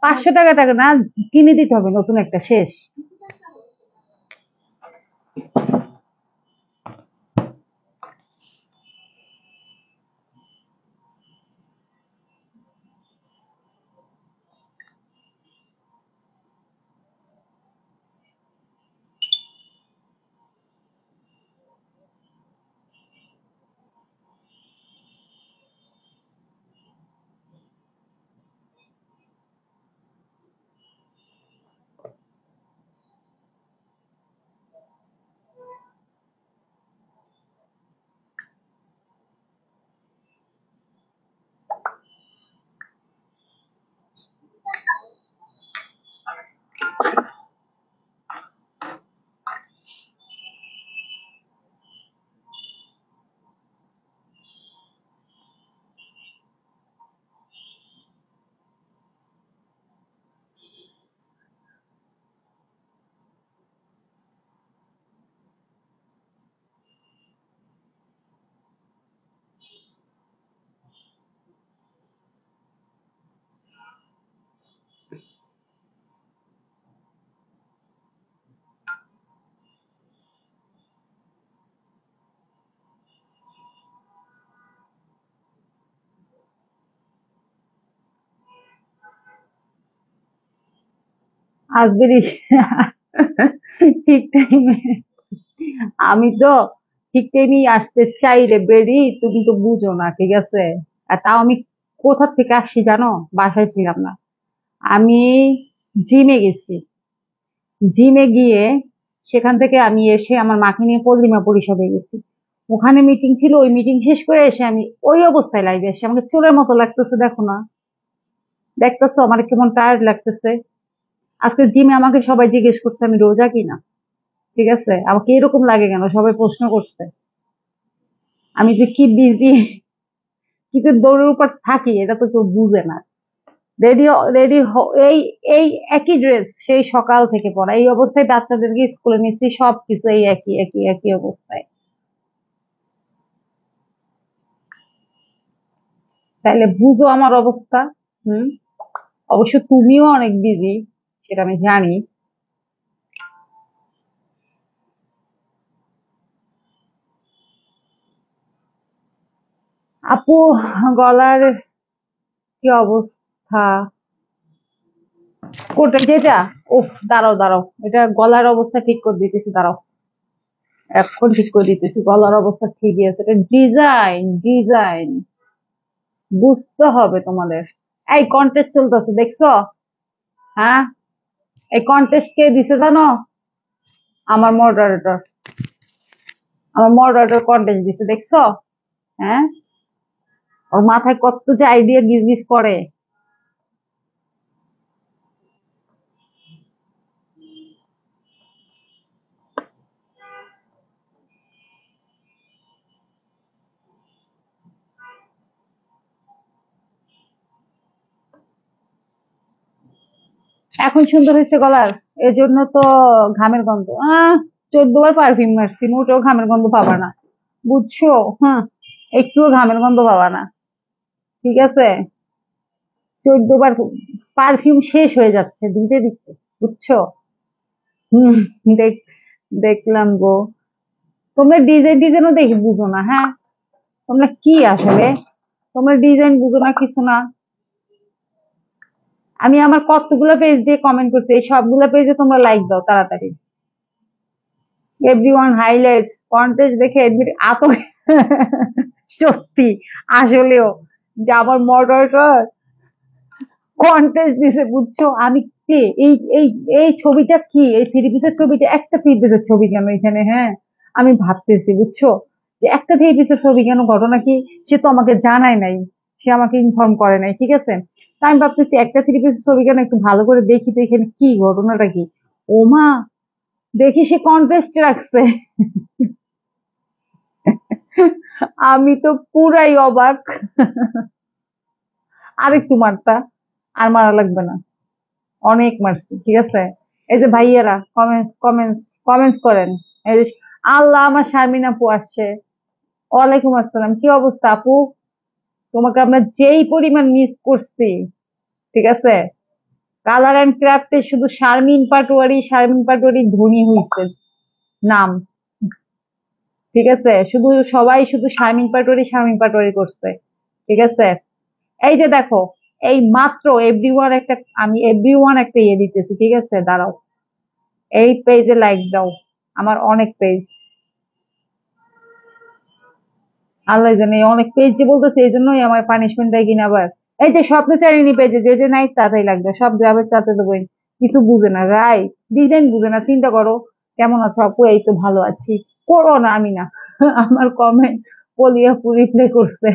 500 টাকা টাকা না, কিনে দিতে হবে নতুন একটা, শেষ। আসবেরি ঠিক টাইমে। আমি তো ঠিক টাইমে আসতে চাই রে বেরি, তুমি তো বুঝো না, ঠিক আছে? আর তাও আমি কোথা থেকে আসছি জানো? বাসায় ছিলাম না আমি, জিমে গেছি। জিমে গিয়ে সেখান থেকে আমি এসে আমার মাকে নিয়ে পল্লিমা পরিষদে গেছি। ওখানে মিটিং ছিল, ওই মিটিং শেষ করে এসে আমি ওই অবস্থায় লাইভে এসে আমাকে চোরের মতো লাগতেছে, দেখো না? দেখতেছো আমার কেমন টায়ার্ড লাগতেছে? আজকে জিমে আমাকে সবাই জিজ্ঞেস করছে আমি রোজা কিনা। ঠিক আছে, আমাকে এরকম লাগে কেন সবাই প্রশ্ন করছে। আমি যে কি বিজি, কিন্তু দৌড়ের উপর থাকি এটা তো কেউ বুঝে না। রেডি রেডি এই এই একই ড্রেস সেই সকাল থেকে পরা, এই অবস্থায় বাচ্চাদেরকে স্কুলে নিচ্ছি, সবকিছু এই একই একই একই অবস্থায়। তাইলে বুঝো আমার অবস্থা। হুম। অবশ্য তুমিও অনেক বিজি, সেটা আমি জানি। আপু, গলার কি অবস্থা? কোটা যেটা, উফ, দাঁড়াও দাঁড়াও, এটা গলার অবস্থা ঠিক করে দিতেছি, দাঁড়াও। এখন ঠিক করে দিতেছি, গলার অবস্থা ঠিকই আছে, এটা ডিজাইন ডিজাইন বুঝতে হবে তোমাদের। এই কন্টেস্ট চলতেছে দেখছো? হ্যাঁ, এই কন্টেস্ট কে দিছে জানো? আমার মডারেটর। আমার মডারেটর কন্টেস্ট দিছে, দেখছো? হ্যাঁ, ওর মাথায় কত যে আইডিয়া গিজ গিজ করে। এখন সুন্দর হয়েছে গলার, এজন্য তো ঘামের গন্ধ। 14 বার পারফিউম মারছি, মোটেও ঘামের গন্ধ পাবা না, বুঝছো? হ্যাঁ, একটুও ঘামের গন্ধ পাবা না, ঠিক আছে? 14 বার পারফিউম শেষ হয়ে যাচ্ছে দিতে দিতে, বুঝছো? হম। দেখ, দেখলাম গো। তোমরা ডিজাইন ডিজাইনও দেখি বুঝো না, হ্যাঁ? তোমরা কি আসলে, তোমরা ডিজাইন বুঝো না, কিছু না। আমি আমার কতগুলো পেজ দিয়ে কমেন্ট করছি, এই সবগুলো পেজে তোমরা লাইক দাও তাড়াতাড়ি। এভরিওয়ান হাইলাইটস কন্টেস্ট দেখে এডমিট এত সত্যি, আসলেও যে আমার মডারেটর কন্টেস্ট দিছে, বুঝছো? আমি কে, এই এই এই ছবিটা কি, এই থ্রি পিসের ছবিটা, একটা থ্রি পিসের ছবি কেন এখানে? হ্যাঁ, আমি ভাবতেছি, বুঝছো, যে একটা থ্রি পিসের ছবি কেন, ঘটনা কি? সে তো আমাকে জানায় নাই, সে আমাকে ইনফর্ম করে নাই, ঠিক আছে? তাই আমি ভাবতেছি একটা থ্রি পিসের ছবি কেন, একটু ভালো করে দেখি তো এখানে কি ঘটনাটা কি। ও মা, দেখি সে কন্টেস্ট রাখছে। আমি তো পুরাই অবাক। আরেকটু মারতা, আর মারা লাগবে না, অনেক মারছি, ঠিক আছে? এই যে ভাইয়ারা কমেন্টস কমেন্টস কমেন্টস করেন। এই যে আল্লাহ, আমার শারমিন আপু আসছে। ওয়ালাইকুম আসসালাম, কি অবস্থা আপু? তোমাকে আমরা যেই পরিমাণ মিস করছি, ঠিক আছে? কালার অ্যান্ড ক্রাফটে শুধু শারমিন পাটোয়ারি ধনী হইছে নাম। ঠিক আছে, শুধু সবাই শুধু শারমিন পাটোয়ারি করছে। ঠিক আছে, এই যে দেখো, এই মাত্র এভরিওয়ান একটা ইয়ে দিতেছি। ঠিক আছে, দাঁড়াও, এই পেজে লাইক দাও। আমার অনেক পেজ, আল্লাহ জানে অনেক পেজ যে বলতেছে, এই জন্যই আমার পানিশমেন্ট দেয় কিনা আবার। এই যে স্বপ্নচারিণী পেজে যে যে নাই তাতেই লাগবে, সব গ্রামের চাতে দেবো। কিছু বুঝে না, ডিজাইন বুঝে না। চিন্তা করো, কেমন আছো আপু? এই তো ভালো আছি। করো না, আমি না। আমার কমেন্ট পলি আপু রিপ্লাই করছে।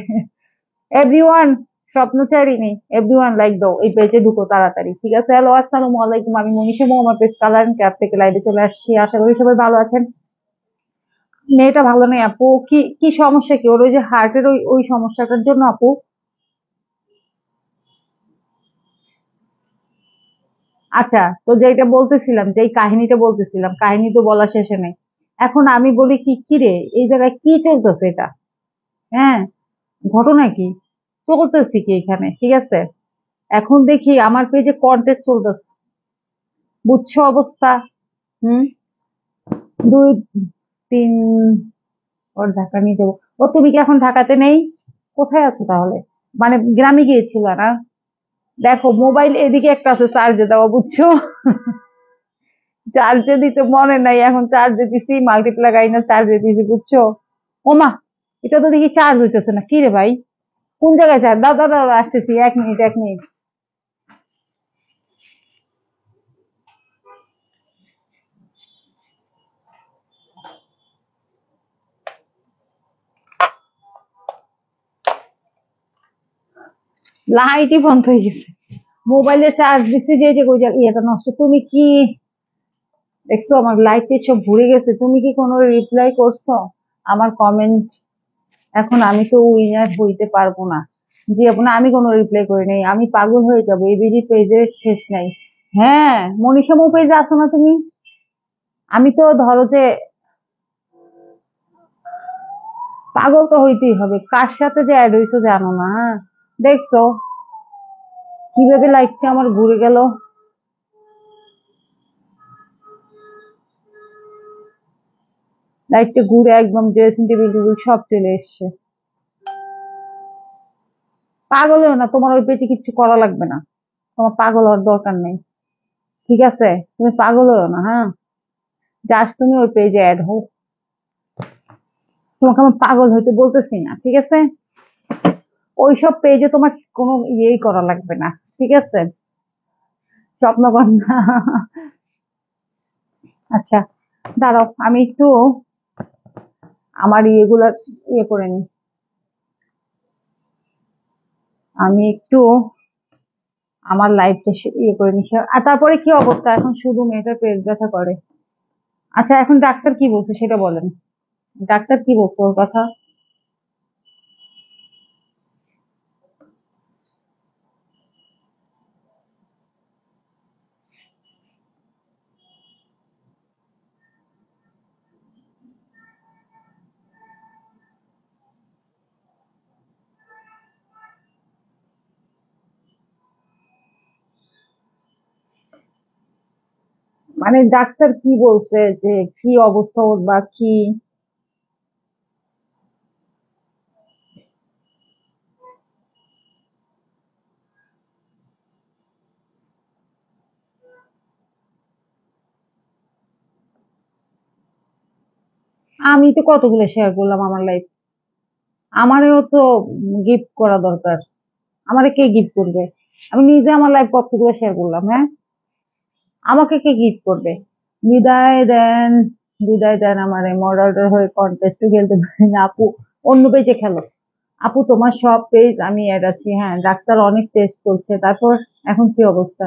এভরিওয়ান, স্বপ্নচারিণী, এভরিওয়ান লাইক দাও, এই পেজে ঢুকো তাড়াতাড়ি। ঠিক আছে, হ্যালো, আসসালামু আলাইকুম, আমি মনীষা মো, আমার পেজ কালার এন্ড ক্রাফট থেকে লাইভে চলে আসছি। আশা করি সবাই ভালো আছেন। মেয়েটা ভালো নেই আপু। কি কি সমস্যা? কি ওর ওই যে হার্টের ওই ওই সমস্যাটার জন্য আপু? আচ্ছা, তো যেটা বলতেছিলাম, যেই কাহিনীটা বলতেছিলাম, কাহিনী তো বলা শেষে নেই। এখন আমি বলি কি, কি রে, এই জায়গায় কি চলতেছে এটা? হ্যাঁ, ঘটনা কি চলতেছে কি এখানে? ঠিক আছে, এখন দেখি আমার পেজে কন্টেন্ট চলতেছে, বুঝছো অবস্থা? হুম, দুই তিন, ওর ঢাকা নিয়ে যাবো। ও, তুমি কি এখন ঢাকাতে নেই? কোথায় আছো তাহলে? মানে গ্রামে গিয়েছিল না? দেখো, মোবাইল এদিকে একটা আছে চার্জে দেওয়া, বুঝছো? চার্জে দিতে মনে নাই, এখন চার্জে দিছি, মাল্টিপ্লাই না চার্জে দিছি, বুঝছো? ওমা, এটা তো দেখি চার্জ হইতেছে না, কি রে ভাই? কোন জায়গায় চার্জ? দাও দাও দাও, আসতেছি, 1 মিনিট 1 মিনিট। লাইটই বন্ধ হয়ে গেছে। মোবাইলে চার্জ দিছি যে যে কই ইয়েটা নষ্ট। তুমি কি দেখছো আমার লাইট সব ঘুরে গেছে? তুমি কি কোনো রিপ্লাই করছো আমার কমেন্ট? এখন আমি তো উইনার হইতে পারবো না। জি আপু, না, আমি কোনো রিপ্লাই করি নাই। আমি পাগল হয়ে যাবো, এবিডি পেজে শেষ নাই। হ্যাঁ, মনীষা মো পেজে আছো না তুমি? আমি তো ধরো যে পাগল তো হইতেই হবে, কার সাথে যে অ্যাড হইছো জানো না? হ্যাঁ? দেখছো কিভাবে লাইটটা আমার ঘুরে গেল? লাইটটা ঘুরে একদম ড্রেসিং টেবিল টেবিল সব চলে এসছে। পাগল হও না, তোমার ওই পেজে কিচ্ছু করা লাগবে না। তোমার পাগল হওয়ার দরকার নেই। ঠিক আছে, তুমি পাগল হও না। হ্যাঁ, জাস্ট তুমি ওই পেজে অ্যাড হও। তোমাকে আমি পাগল হইতে বলতেছি না, ঠিক আছে? ওইসব পেজে তোমার কোনো ইয়েই করা লাগবে না। ঠিক আছে, স্বপ্নকন্যা। আচ্ছা, দাঁড়াও, আমি একটু আমার ইয়েগুলা ইয়ে করে নিই। আমি একটু আমার লাইফটা ইয়ে করে নিই। আর তারপরে কি অবস্থা? এখন শুধু মেয়েটার পেট ব্যথা করে। আচ্ছা, এখন ডাক্তার কি বলছে সেটা বলেন। ডাক্তার কি বলছে ওর কথা? মানে ডাক্তার কি বলছে, যে কি অবস্থা ওর বা কি? আমি তো কতগুলো শেয়ার করলাম আমার লাইফ। আমারও তো গিফট করা দরকার। আমারে কে গিফট করবে? আমি নিজে আমার লাইফ কতগুলো শেয়ার করলাম, হ্যাঁ? আমাকে কে গিফট করবে? বিদায় দেন, বিদায় দেন আমারে, মডারেটর হয়ে কন্টেস্ট খেলতে পারি না আপু। অন্য পেজে খেলো। আপু, তোমার সব পেজ আমি অ্যাড আছি। হ্যাঁ, ডাক্তার অনেক টেস্ট করছে, তারপর এখন কি অবস্থা?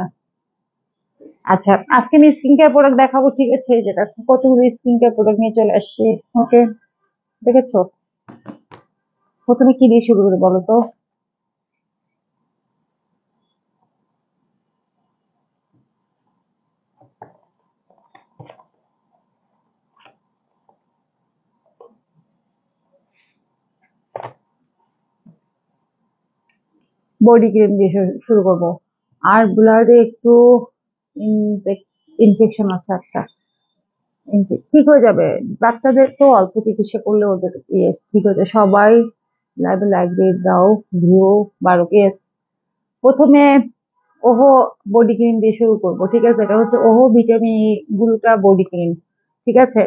আচ্ছা, আজকে আমি স্কিন কেয়ার প্রোডাক্ট দেখাবো, ঠিক আছে? যেটা কতগুলো স্কিন কেয়ার প্রোডাক্ট নিয়ে চলে আসছি। ওকে, দেখেছো? প্রথমে কি দিয়ে শুরু করে বলো তো? বডি ক্রিম দিয়ে শুরু করবো। আর ব্লাডে একটু ইনফেকশন আছে। আচ্ছা, ঠিক হয়ে যাবে। বাচ্চাদের তো অল্প চিকিৎসা করলে ওদের ঠিক হয়ে যায়। সবাই লাইভে লাইক দিয়ে দাও, ভিউ 12 কে। প্রথমে ওহো বডি ক্রিম দিয়ে শুরু করবো, ঠিক আছে? এটা হচ্ছে ওহো ভিটামিন গ্লুটা বডি ক্রিম, ঠিক আছে?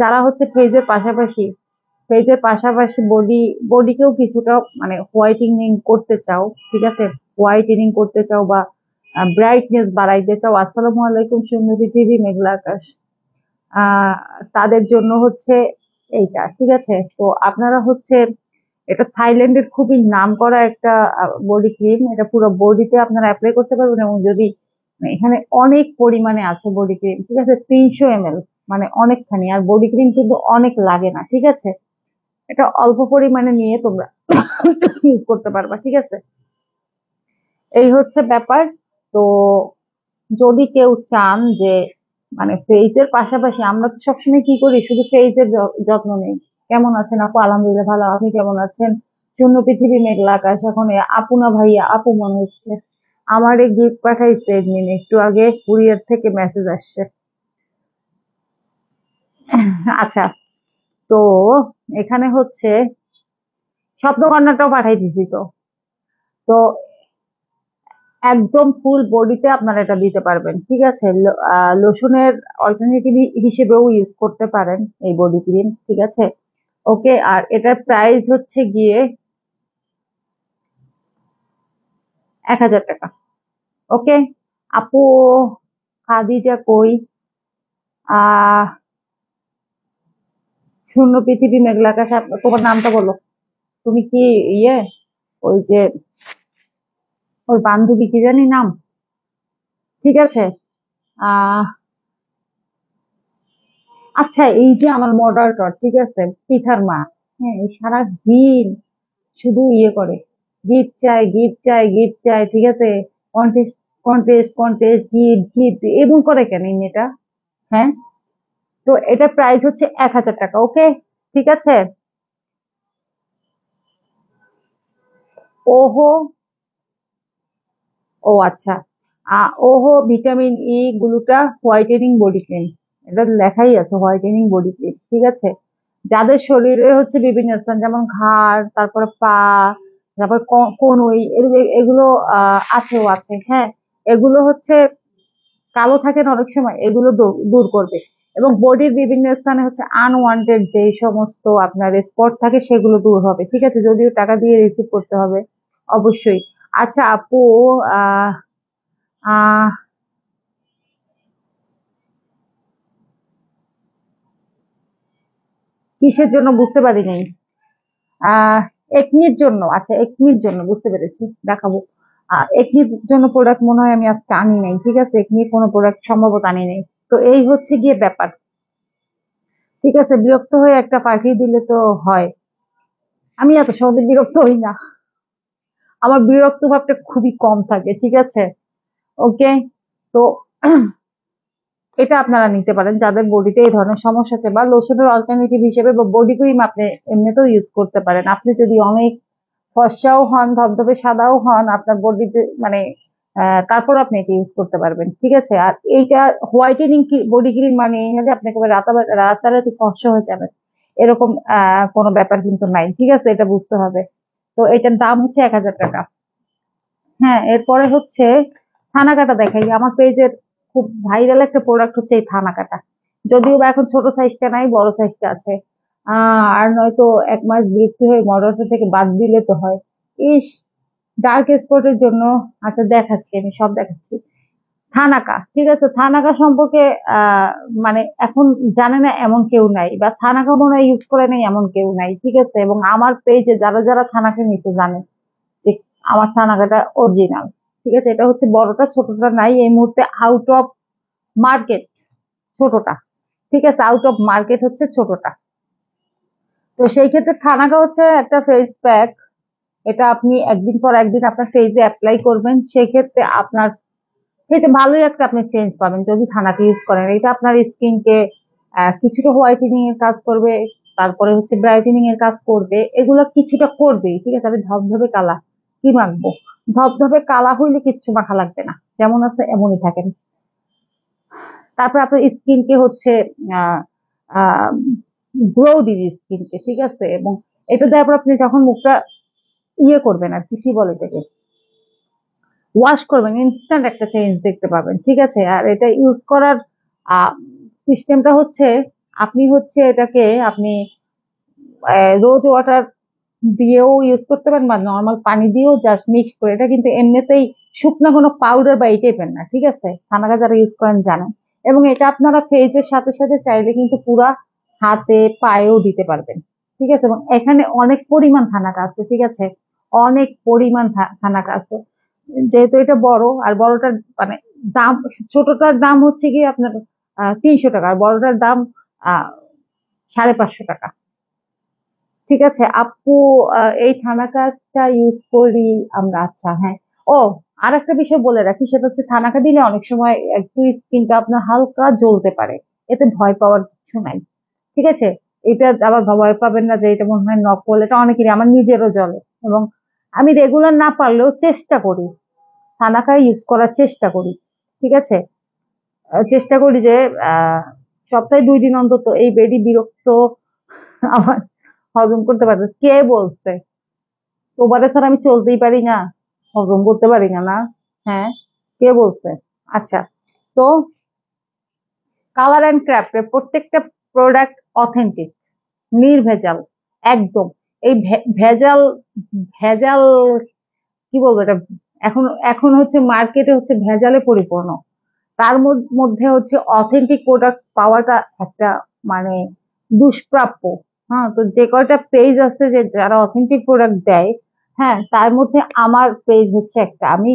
যারা হচ্ছে ফেজের পাশাপাশি বডিকেও কিছুটা মানে হোয়াইটেনিং করতে চাও, ঠিক আছে? হোয়াইটেনিং করতে চাও বা ব্রাইটনেস বাড়াইতে চাও। আসসালামু আলাইকুম সুন্দর পৃথিবী মেঘলা আকাশ। আহ তাদের জন্য হচ্ছে এইটা, ঠিক আছে? তো আপনারা হচ্ছে, এটা থাইল্যান্ডের খুবই নামকরা একটা বডি ক্রিম। এটা পুরো বডিতে আপনারা অ্যাপ্লাই করতে পারবেন, এবং যদি মানে এখানে অনেক পরিমাণে আছে বডি ক্রিম, ঠিক আছে? 300 ml, মানে অনেকখানি। আর বডি ক্রিম কিন্তু অনেক লাগে না, ঠিক আছে? এটা অল্প পরিমাণে নিয়ে তোমরা ইউজ করতে পারবা, ঠিক আছে? এই হচ্ছে ব্যাপার। তো যদি কেউ চান যে মানে ফেসের পাশাপাশি, আমরা তো সবসময় কি করি, শুধু ফেসের যত্ন নেই। কেমন আছেন আপু? আলহামদুলিল্লাহ ভালো, আপনি কেমন আছেন? শূন্য পৃথিবী মেঘলা আকাশ। এখন আপু না ভাইয়া, আপু মনে হচ্ছে। আমারে গিফট পাঠাইছে এডমিন, একটু আগে কুরিয়ার থেকে মেসেজ আসছে। আচ্ছা, তো এখানে হচ্ছে স্বপ্নকন্যাটাও পাঠাই দিছি। তো তো একদম ফুল বডিতে আপনারা এটা দিতে পারবেন, ঠিক আছে? লোশনের অল্টারনেটিভ হিসেবেও ইউজ করতে পারেন এই বডি ক্রিম, ঠিক আছে? ওকে, আর এটার প্রাইস হচ্ছে গিয়ে 1000 টাকা। ওকে আপু, খাদিজা কই? আহ শূন্য পৃথিবী মেঘলা আকাশ, তোমার নামটা বলো। তুমি কি ইয়ে, ওই যে ওর বান্ধবী কি জানি নাম, ঠিক আছে? আহ আচ্ছা, এই যে আমার মডারেটর, ঠিক আছে, পিঠার মা, হ্যাঁ, এই সারা দিন শুধু ইয়ে করে, গিফট চাই, গিফট চাই, গিফট চাই, ঠিক আছে? Contest, contest, contest, gift, gift, এবং করে কেন এই মেয়েটা? হ্যাঁ, তো এটা প্রাইস হচ্ছে 1000 টাকা। ওকে, ঠিক আছে? ওহো, ও আচ্ছা, ওহো vitamin E গ্লুটা whitening body cream. এটা লেখাই আছে হোয়াইটেনিং বডি ক্রিম, ঠিক আছে? যাদের শরীরে হচ্ছে বিভিন্ন স্থান, যেমন ঘাড়, তারপরে পা, তারপর কনুই, এগুলো আছেও আছে, হ্যাঁ। এগুলো হচ্ছে কালো থাকে না অনেক সময়, এগুলো দূর করবে। এবং বডির বিভিন্ন স্থানে হচ্ছে আনওয়ান্টেড যে সমস্ত আপনার স্পট থাকে, সেগুলো দূর হবে, ঠিক আছে? যদিও টাকা দিয়ে রিসিভ করতে হবে অবশ্যই। আচ্ছা আপু, আহ আহ কিসের জন্য বুঝতে পারি নাই। আহ একনির জন্য, আচ্ছা একনির জন্য বুঝতে পেরেছি, দেখাবো। একনির জন্য প্রোডাক্ট মনে হয় আমি আজকে আনি নাই, ঠিক আছে? একনির কোনো প্রোডাক্ট সম্ভবত আনি নাই। তো এই হচ্ছে গিয়ে ব্যাপার, ঠিক আছে? বিরক্ত হয়ে একটা পাঠিয়ে দিলে তো হয়। আমি এত সহজে বিরক্ত হই না, আমার বিরক্ত ভাবটা খুবই কম থাকে, ঠিক আছে? ওকে, তো এটা আপনারা নিতে পারেন যাদের বডিতে এই ধরনের সমস্যা আছে, বা লোশনের অল্টারনেটিভ হিসেবে বা বডি ক্রিম আপনি এমনিতেও ইউজ করতে পারেন। আপনি যদি অনেক ফর্সাও হন, ধবধবে সাদাও হন, আপনার বডিতে মানে তারপর আপনি এটা ইউজ করতে পারবেন, ঠিক আছে? আর এইটা হোয়াইটেনিং বডি ক্রিম মানে এই না যে আপনি একেবারে রাতারাতি ফর্সা হয়ে যাবেন, এরকম কোনো ব্যাপার কিন্তু নাই, ঠিক আছে? এটা বুঝতে হবে। তো এটার দাম হচ্ছে 1000 টাকা। হ্যাঁ, এরপরে হচ্ছে থানা কাটা দেখাই। আমার পেজের খুব ভাইরাল একটা প্রোডাক্ট হচ্ছে এই থানা কাটা। যদিও বা এখন ছোট সাইজটা নাই, বড় সাইজটা আছে। আর নয়তো 1 মাস বিরক্তি হয়ে মডারেটর থেকে বাদ দিলে তো হয়। ইস, ডার্ক স্পটের জন্য। আচ্ছা দেখাচ্ছি, আমি সব দেখাচ্ছি। থানাকা, ঠিক আছে? থানাকা সম্পর্কে আহ মানে এখন জানে না এমন কেউ নাই, বা থানাকা মনে হয় ইউজ করে নাই এমন কেউ নাই, ঠিক আছে? এবং আমার পেজে যারা যারা থানাকা নিচে জানে যে আমার থানাকাটা অরিজিনাল, ঠিক আছে? এটা হচ্ছে বড়টা, ছোটটা নাই এই মুহূর্তে, আউট অফ মার্কেট ছোটটা, ঠিক আছে? আউট অফ মার্কেট হচ্ছে ছোটটা। তো সেই ক্ষেত্রে থানাকা হচ্ছে একটা ফেস প্যাক। এটা আপনি একদিন পর একদিন আপনার ফেসে অ্যাপ্লাই করবেন, সেক্ষেত্রে আপনার ফেসে ভালোই একটা আপনি চেঞ্জ পাবেন যদি থানাকা ইউজ করেন। এটা আপনার স্কিনকে কিছুটা হোয়াইটেনিং এর কাজ করবে, তারপরে হচ্ছে ব্রাইটেনিং এর কাজ করবে, এগুলো কিছুটা করবেই, ঠিক আছে? আমি ধবধবে কালা কি মাখবো, ধবধবে কালা হইলে কিচ্ছু মাখা লাগবে না, যেমন আছে এমনই থাকেন। তারপর আপনার স্কিনকে হচ্ছে আহ আহ গ্লো দিবি স্কিনকে, ঠিক আছে? এবং এটা দেওয়ার পর আপনি যখন মুখটা ইয়ে করবেন আর কি, কি বলে এটাকে, ওয়াশ করবেন, ইনস্ট্যান্ট একটা চেঞ্জ দেখতে পাবেন, ঠিক আছে? আর এটা ইউজ করার সিস্টেমটা হচ্ছে, আপনি হচ্ছে এটাকে আপনি রোজ ওয়াটার দিয়েও ইউজ করতে পারেন বা নর্মাল পানি দিয়েও জাস্ট মিক্স করে, এটা কিন্তু এমনিতেই শুকনো কোনো পাউডার বা এই টাইপের না, ঠিক আছে? থানাকা যারা ইউজ করেন জানেন। এবং এটা আপনারা ফেজের সাথে সাথে চাইলে কিন্তু পুরা হাতে পায়েও দিতে পারবেন, ঠিক আছে? এবং এখানে অনেক পরিমাণ থানাকা আছে, ঠিক আছে? অনেক পরিমাণ থানাকা আছে, যেহেতু এটা বড়, আর বড়টার মানে দাম, ছোটটার দাম হচ্ছে গিয়ে আপনার 300 টাকা, আর বড়টার দাম 550 টাকা, ঠিক আছে আপু? এই থানাকাটা ইউজ করি আমরা। আচ্ছা, হ্যাঁ। ও, আর একটা বিষয় বলে রাখি, সেটা হচ্ছে থানাকা দিলে অনেক সময় একটু স্কিনটা আপনার হালকা জ্বলতে পারে, এতে ভয় পাওয়ার কিছু নাই, ঠিক আছে? এটা আবার ভয় পাবেন না যে এটা মনে হয় নকল, এটা অনেকেরই, আমার নিজেরও জ্বলে। এবং আমি রেগুলার না পারলেও চেষ্টা করি, থানাকা ইউজ করার চেষ্টা করি, ঠিক আছে? চেষ্টা করি যে আহ সপ্তাহে 2 দিন অন্তত। এই বেডি বিরক্ত আমার হজম করতে পারবে, কে বলছে? তোমারে ছাড়া আমি চলতেই পারি না, হজম করতে পারি না, না? হ্যাঁ, কে বলছে? আচ্ছা, তো কালার অ্যান্ড ক্রাফটের প্রত্যেকটা প্রোডাক্ট অথেন্টিক, নির্ভেজাল, একদম। এই ভেজাল, ভেজাল কি বলবো এটা, এখন এখন হচ্ছে মার্কেটে হচ্ছে ভেজালে পরিপূর্ণ, তার মধ্যে হচ্ছে অথেন্টিক প্রোডাক্ট পাওয়াটা একটা মানে দুষ্প্রাপ্য। হ্যাঁ, তো যে কয়টা পেজ আছে যে যারা অথেন্টিক প্রোডাক্ট দেয়, হ্যাঁ, তার মধ্যে আমার পেজ হচ্ছে একটা। আমি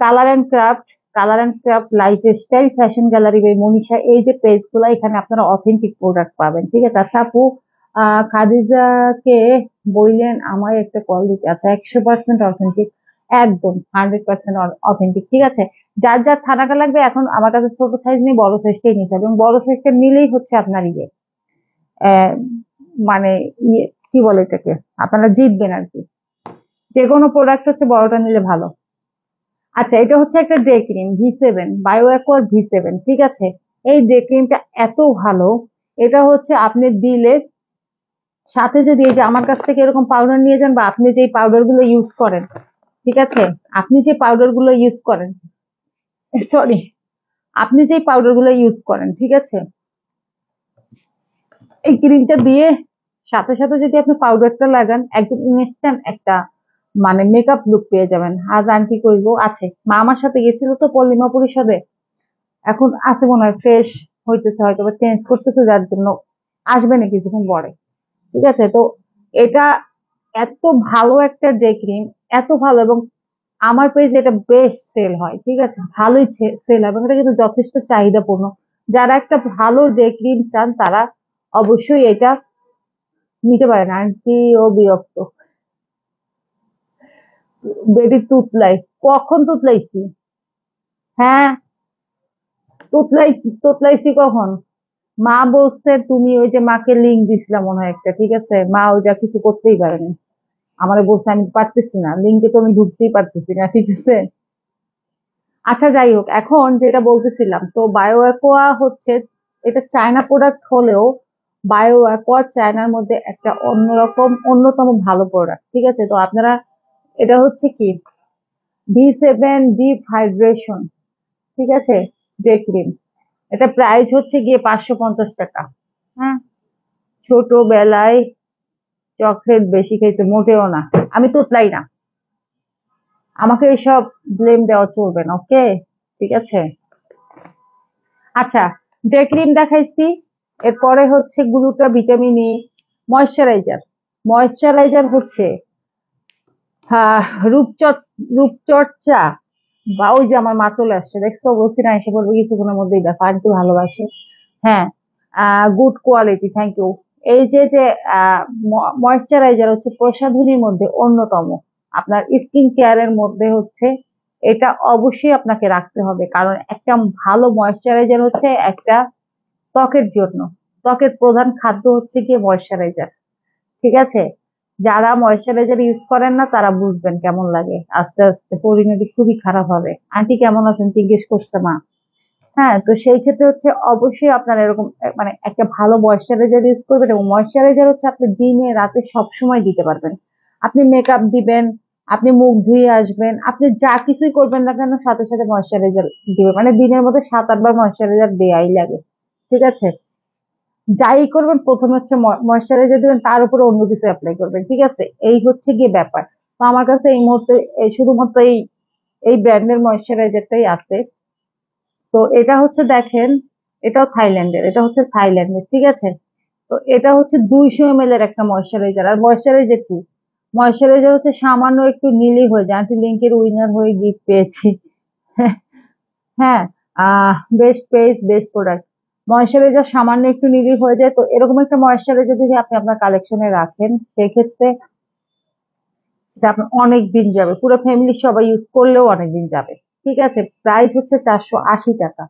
colour and craft, colour and craft lifestyle fashion gallery by Manisha, এই যে পেজ গুলা, এখানে আপনারা অথেন্টিক প্রোডাক্ট পাবেন, ঠিক আছে? আচ্ছা আপু, খাদিজাকে বললেন আমায় একটা কল দিতে। আচ্ছা, 100% অথেন্টিক, একদম 100% অথেন্টিক, ঠিক আছে? যার যার থানাটা লাগবে, এখন আমার কাছে ছোট সাইজ নেই, বড় সাইজটাই নিতে হবে, এবং বড় সাইজটা নিলেই হচ্ছে আপনার ইয়ে আহ, মানে ইয়ে কি বলে এটাকে, আপনারা জিতবেন আর কি। যে কোনো প্রোডাক্ট হচ্ছে বড়টা নিলে ভালো। আচ্ছা, এটা হচ্ছে একটা day cream V7, bio acquire V7, ঠিক আছে? এই ডে ক্রিমটা এত ভালো, এটা হচ্ছে আপনি দিলে সাথে যদি এই যে আমার কাছ থেকে এরকম পাউডার নিয়ে যান, বা আপনি যে পাউডার গুলো ইউজ করেন, ঠিক আছে? আপনি যে পাউডার গুলো ইউজ করেন, সরি, আপনি যে পাউডার গুলো ইউজ করেন, ঠিক আছে? এই ক্রিমটা দিয়ে সাথে সাথে যদি আপনি পাউডারটা লাগান, একদম ইনস্ট্যান্ট একটা মানে মেকআপ লুক পেয়ে যাবেন। আজ আন্টি করবো আছে, মা আমার সাথে গেছিল তো পল্লিমা পরিষদে, এখন আছে মনে হয়, ফ্রেশ হইতেছে, হয়তো বা চেঞ্জ করতেছে, যার জন্য আসবে না কিছুক্ষণ পরে, ঠিক আছে? তো এটা এত ভালো একটা ডে ক্রিম, এত ভালো, এবং আমার পেজে এটা বেশ সেল হয়, ঠিক আছে? ভালোই সেল হয়, এবং এটা কিন্তু যথেষ্ট চাহিদাপূর্ণ। যারা একটা ভালো ডে ক্রিম চান, তারা অবশ্যই এটা নিতে পারেন। আন্টি ও বিরক্ত, বেবি তুতলাই, কখন তুতলাইছি? হ্যাঁ, তুতলাই, তুতলাইছি কখন? মা বলছে, তুমি ওই যে মাকে লিঙ্ক দিছিলাম মনে হয় একটা, ঠিক আছে? মা ওইটা কিছু করতেই পারেনি, আমারে বলছে আমি পারতেছি না, লিঙ্কে তো আমি ঢুকতেই পারতেছি না, ঠিক আছে? আচ্ছা, যাই হোক, এখন যেটা বলতেছিলাম, তো বায়ো অ্যাকোয়া হচ্ছে, এটা চায়না প্রোডাক্ট হলেও বায়ো অ্যাকোয়া চায়নার মধ্যে একটা অন্যরকম অন্যতম ভালো প্রোডাক্ট, ঠিক আছে? তো আপনারা, এটা হচ্ছে কি, V7 ডিপ হাইড্রেশন, ঠিক আছে, ডে ক্রিম। এটা প্রাইস হচ্ছে গিয়ে 550 টাকা। হ্যাঁ, ছোটবেলায় চকলেট বেশি খেয়েছে, মোটেও না, আমি তোতলাই না, আমাকে এসব ব্লেম দেওয়া চলবে না, ওকে? ঠিক আছে। আচ্ছা, ডে ক্রিম দেখাইছি, এরপরে হচ্ছে গ্লুটা ভিটামিন ই ময়শ্চারাইজার। ময়শ্চারাইজার হচ্ছে আহ রূপচর্চা, রূপচর্চা, বা ওই যে আমার মা চলে আসছে, দেখছো? বলছি না এসে পড়বে কিছুক্ষণের মধ্যেই, দেখো আন্টি ভালোবাসে। হ্যাঁ, গুড কোয়ালিটি, থ্যাংক ইউ। এই যে যে ময়শ্চারাইজার হচ্ছে প্রসাধনীর মধ্যে অন্যতম, আপনার স্কিন কেয়ারের মধ্যে হচ্ছে এটা অবশ্যই আপনাকে রাখতে হবে, কারণ একটা ভালো ময়শ্চারাইজার হচ্ছে একটা ত্বকের জন্য, ত্বকের প্রধান খাদ্য হচ্ছে গিয়ে ময়শ্চারাইজার, ঠিক আছে? যারা ময়শ্চারাইজার ইউজ করেন না তারা বুঝবেন কেমন লাগে, আস্তে আস্তে পরিণতি খুবই খারাপ হবে। আন্টি কেমন আছেন জিজ্ঞেস করছে মা। হ্যাঁ, তো সেই ক্ষেত্রে হচ্ছে অবশ্যই আপনার এরকম মানে একটা ভালো ময়শ্চারাইজার ইউজ করবেন, এবং ময়শ্চারাইজার হচ্ছে আপনি দিনে রাতে সব সময় দিতে পারবেন। আপনি মেকআপ দিবেন, আপনি মুখ ধুয়ে আসবেন, আপনি যা কিছুই করবেন না কেন সাথে সাথে ময়শ্চারাইজার দিবেন, মানে দিনের মধ্যে 7-8 বার ময়শ্চারাইজার দেয়াই লাগে। ঠিক আছে, যাই করবেন প্রথমে হচ্ছে ময়শ্চারাইজার দিবেন, তার উপরে অন্য কিছু অ্যাপ্লাই করবেন। ঠিক আছে, এই হচ্ছে গিয়ে ব্যাপার। তো আমার কাছে এই মুহূর্তে শুধুমাত্র এই এই ব্র্যান্ডের ময়শ্চারাইজারটাই আছে। তো এটা হচ্ছে দেখেন, এটাও থাইল্যান্ডের, এটা হচ্ছে থাইল্যান্ডের। ঠিক আছে, তো এটা হচ্ছে 200 ml এর একটা ময়শ্চারাইজার। আর ময়শ্চারাইজার কি, ময়শ্চারাইজার হচ্ছে সামান্য একটু নিলেই হয়ে যায়। আন্টি লিঙ্কের উইনার হয়ে গিফট পেয়েছি। হ্যাঁ, best page best product. Moisturiser সামান্য একটু নিলেই হয়ে যায়। তো এরকম একটা ময়শ্চারাইজার যদি আপনি আপনার কালেকশনে রাখেন, সেক্ষেত্রে এটা আপনার অনেক দিন যাবে, পুরো ফ্যামিলি সবাই ইউজ করলেও অনেক দিন যাবে। ঠিক আছে, প্রাইস হচ্ছে 480 টাকা।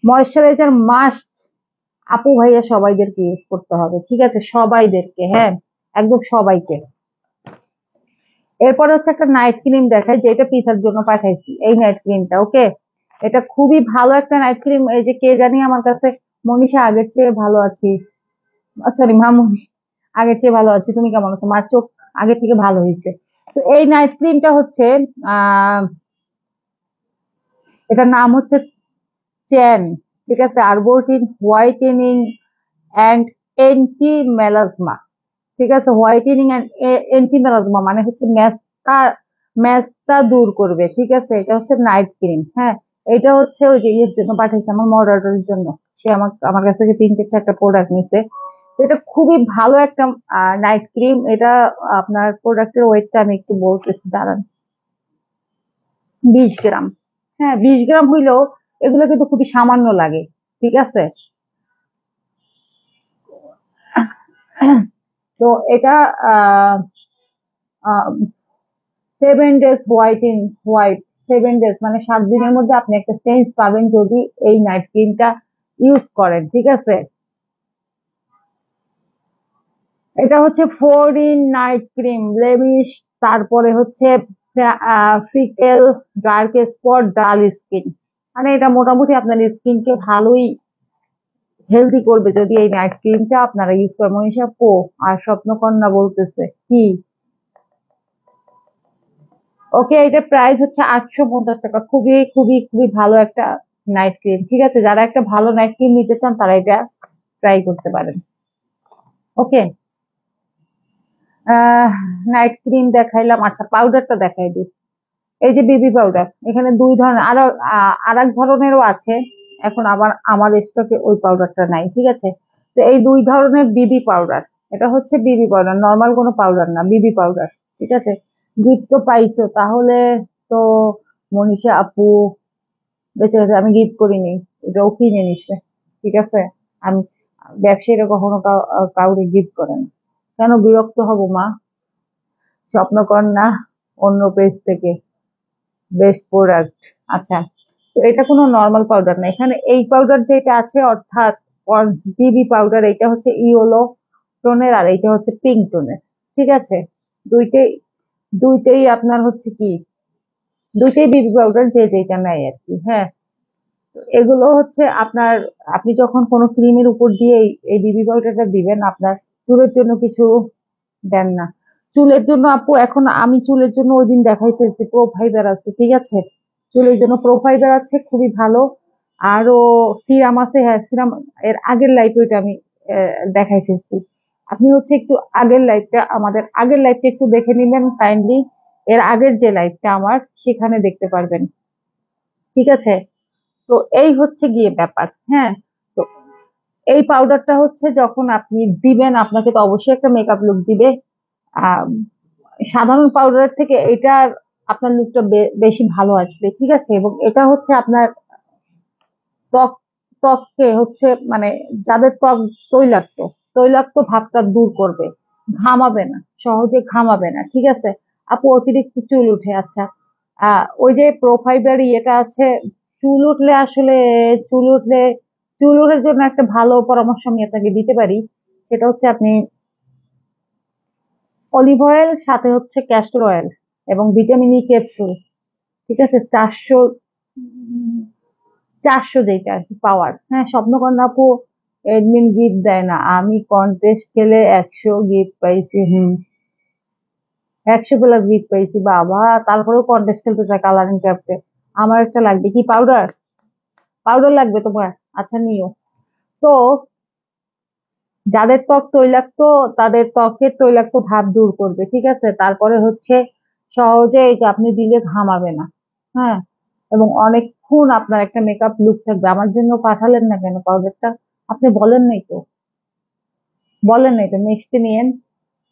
ময়শ্চারাইজার মাস্ট আপু ভাইয়া সবাইদেরকে ইউজ করতে হবে। ঠিক আছে, সবাইদেরকে, হ্যাঁ, একদম সবাইকে। এরপর হচ্ছে একটা নাইট ক্রিম দেখাই, যেটা পিঠার জন্য পাঠাইছি, এই নাইট ক্রিমটা। ওকে, এটা খুবই ভালো একটা নাইট ক্রিম। এই যে কে জানি আমার কাছে, মনীষা আগের চেয়ে ভালো আছি, সরি মামুনি, আগের চেয়ে ভালো আছি, তুমি কেমন আছো, মার চোখ আগের থেকে ভালো হয়েছে। তো এই নাইট ক্রিমটা হচ্ছে আহ এটার নাম হচ্ছে চ্যান। ঠিক আছে, আরবোটিন হোয়াইটেনিং অ্যান্ড এন্টি মেলাজমা। ঠিক আছে, হোয়াইটেনিং অ্যান্ড এন্টি মেলাজমা মানে হচ্ছে মেস্তা, মেস্তা দূর করবে। ঠিক আছে, এটা হচ্ছে নাইট ক্রিম। হ্যাঁ, এটা হচ্ছে ওই যে ইয়ের জন্য পাঠিয়েছে, আমার মডারের জন্য। সে আমার কাছ থেকে 3-4টা প্রোডাক্ট নিছে। তো এটা খুবই ভালো একটা নাইট ক্রিম। এটা আপনার প্রোডাক্টের ওয়েটটা আমি একটু বলতেছি, দাঁড়ান। 20 গ্রাম। হ্যাঁ, 20 গ্রাম হইলেও এগুলো কিন্তু খুবই সামান্য লাগে। ঠিক আছে, তো এটা আহ 7 ডেজ হোয়াইট, 7 ডেজ মানে 7 দিনের মধ্যে আপনি একটা চেঞ্জ পাবেন যদি এই নাইট ক্রিমটা ইউজ করেন। ঠিক আছে, এটা হচ্ছে 4 in নাইট ক্রিম ব্লেমিশ, তারপরে হচ্ছে ফ্রিকেল, ডার্ক স্পট, ডাল স্কিন। মানে এটা মোটামুটি আপনার স্কিনকে ভালোই হেলদি করবে যদি এই নাইট ক্রিমটা আপনারা ইউজ করেন। মনীষা পো আর স্বপ্নকন্যা বলতেছে কি, ওকে, এটা প্রাইস হচ্ছে 850 টাকা। খুবই খুবই খুবই ভালো একটা নাইট ক্রিম। ঠিক আছে, যারা একটা ভালো নাইট ক্রিম নিতে চান তারা এটা ট্রাই করতে পারেন। ওকে, নাইট ক্রিম দেখাইলাম, আচ্ছা পাউডারটা দেখাই দিই। এই যে বিবি পাউডার, এখানে দুই ধরনের, আরো আর এক ধরনেরও আছে। এখন আবার আমার স্টকে ওই পাউডারটা নাই। ঠিক আছে, তো এই দুই ধরনের বিবি পাউডার। এটা হচ্ছে বিবি পাউডার, নর্মাল কোনো পাউডার না, বিবি পাউডার। ঠিক আছে, গিফট তো পাইছো তাহলে, তো মনীষা আপু বেঁচে গেছে, আমি গিফট করিনি, ওটাও কিনে নিচ্ছে। ঠিক আছে, আমি, ব্যবসায়ীরা কখনো কাউকে গিফট করে না। কেন বিরক্ত হব মা। স্বপ্নকন্যা অন্য পেজ থেকে বেস্ট প্রোডাক্ট। আচ্ছা, তো এটা কোনো নর্মাল পাউডার না, এখানে এই পাউডার যেটা আছে অর্থাৎ পন্ডস বিবি পাউডার, এটা হচ্ছে ইয়েলো টোনের আর এটা হচ্ছে পিঙ্ক টোনের। ঠিক আছে, দুইটাই দুইটাই আপনার হচ্ছে কি, দুইটাই বিবি পাউডার, যে যেটা নেয় আর কি। হ্যাঁ, তো এগুলো হচ্ছে আপনার, আপনি যখন কোনো ক্রিমের উপর দিয়ে এই বিবি পাউডারটা দিবেন, আপনার চুলের জন্য কিছু দেন না। চুলের জন্য আপু এখন আমি চুলের জন্য ওই দিন দেখাইছি প্রো ফাইবার আছে। ঠিক আছে, চুলের জন্য প্রো ফাইবার আছে, খুবই ভালো। আরো সিরাম আছে, হেয়ার সিরাম। এর আগের লাইফ ওইটা আমি দেখাইতেছি। আপনি হচ্ছে একটু আগের লাইফটা, আমাদের আগের লাইফটা একটু দেখে নিবেন কাইন্ডলি। এর আগের যে লাইফটা আমার, সেখানে দেখতে পারবেন। ঠিক আছে, তো এই হচ্ছে গিয়ে ব্যাপার। হ্যাঁ, তো এই পাউডারটা হচ্ছে যখন আপনি দিবেন, আপনাকে তো অবশ্যই একটা মেকআপ লুক দিবে। আহ সাধারণ পাউডারের থেকে এটার আপনার লুকটা বেশি ভালো আসবে। ঠিক আছে, এবং এটা হচ্ছে আপনার ত্বক, ত্বককে হচ্ছে মানে যাদের ত্বক তৈলাক্ত, তৈলাক্ত ভাবটা দূর করবে। ঘামাবে না, সহজে ঘামাবে না। ঠিক আছে আপু, অতিরিক্ত চুল উঠে, আচ্ছা, ওই যে প্রোফাইবার ইয়েটা আছে, চুল উঠলে আসলে, চুল উঠলে, চুল উঠার জন্য একটা ভালো পরামর্শ আমি আপনাকে দিতে পারি। সেটা হচ্ছে আপনি অলিভ অয়েল, সাথে হচ্ছে ক্যাস্টর অয়েল এবং ভিটামিন ই ক্যাপসুল। ঠিক আছে, 400 যেটা আর কি পাওয়ার। হ্যাঁ, স্বপ্নকন্যা আপু এডমিন গিফট দেয় না, আমি কন্টেস্ট খেলে 100 গিফট পাইছি। 100+ গিফট পাইছি বাবা, তারপরেও কন্টেস্ট খেলতে চায় কালারিং ক্রাফটে। আমার একটা লাগবে, কি পাউডার? পাউডার লাগবে তোমার? আচ্ছা নিও। তো যাদের ত্বক তৈলাক্ত, তাদের ত্বকের তৈলাক্ত ভাব দূর করবে, ঠিক আছে। তারপরে হচ্ছে সহজে এটা আপনি দিলে ঘামাবে না। হ্যাঁ, এবং অনেকক্ষণ আপনার একটা মেকআপ লুক থাকবে। আমার জন্য পাঠালেন না কেন পাউডারটা? আপনি বলেন নাই তো নেক্সট নিয়েন।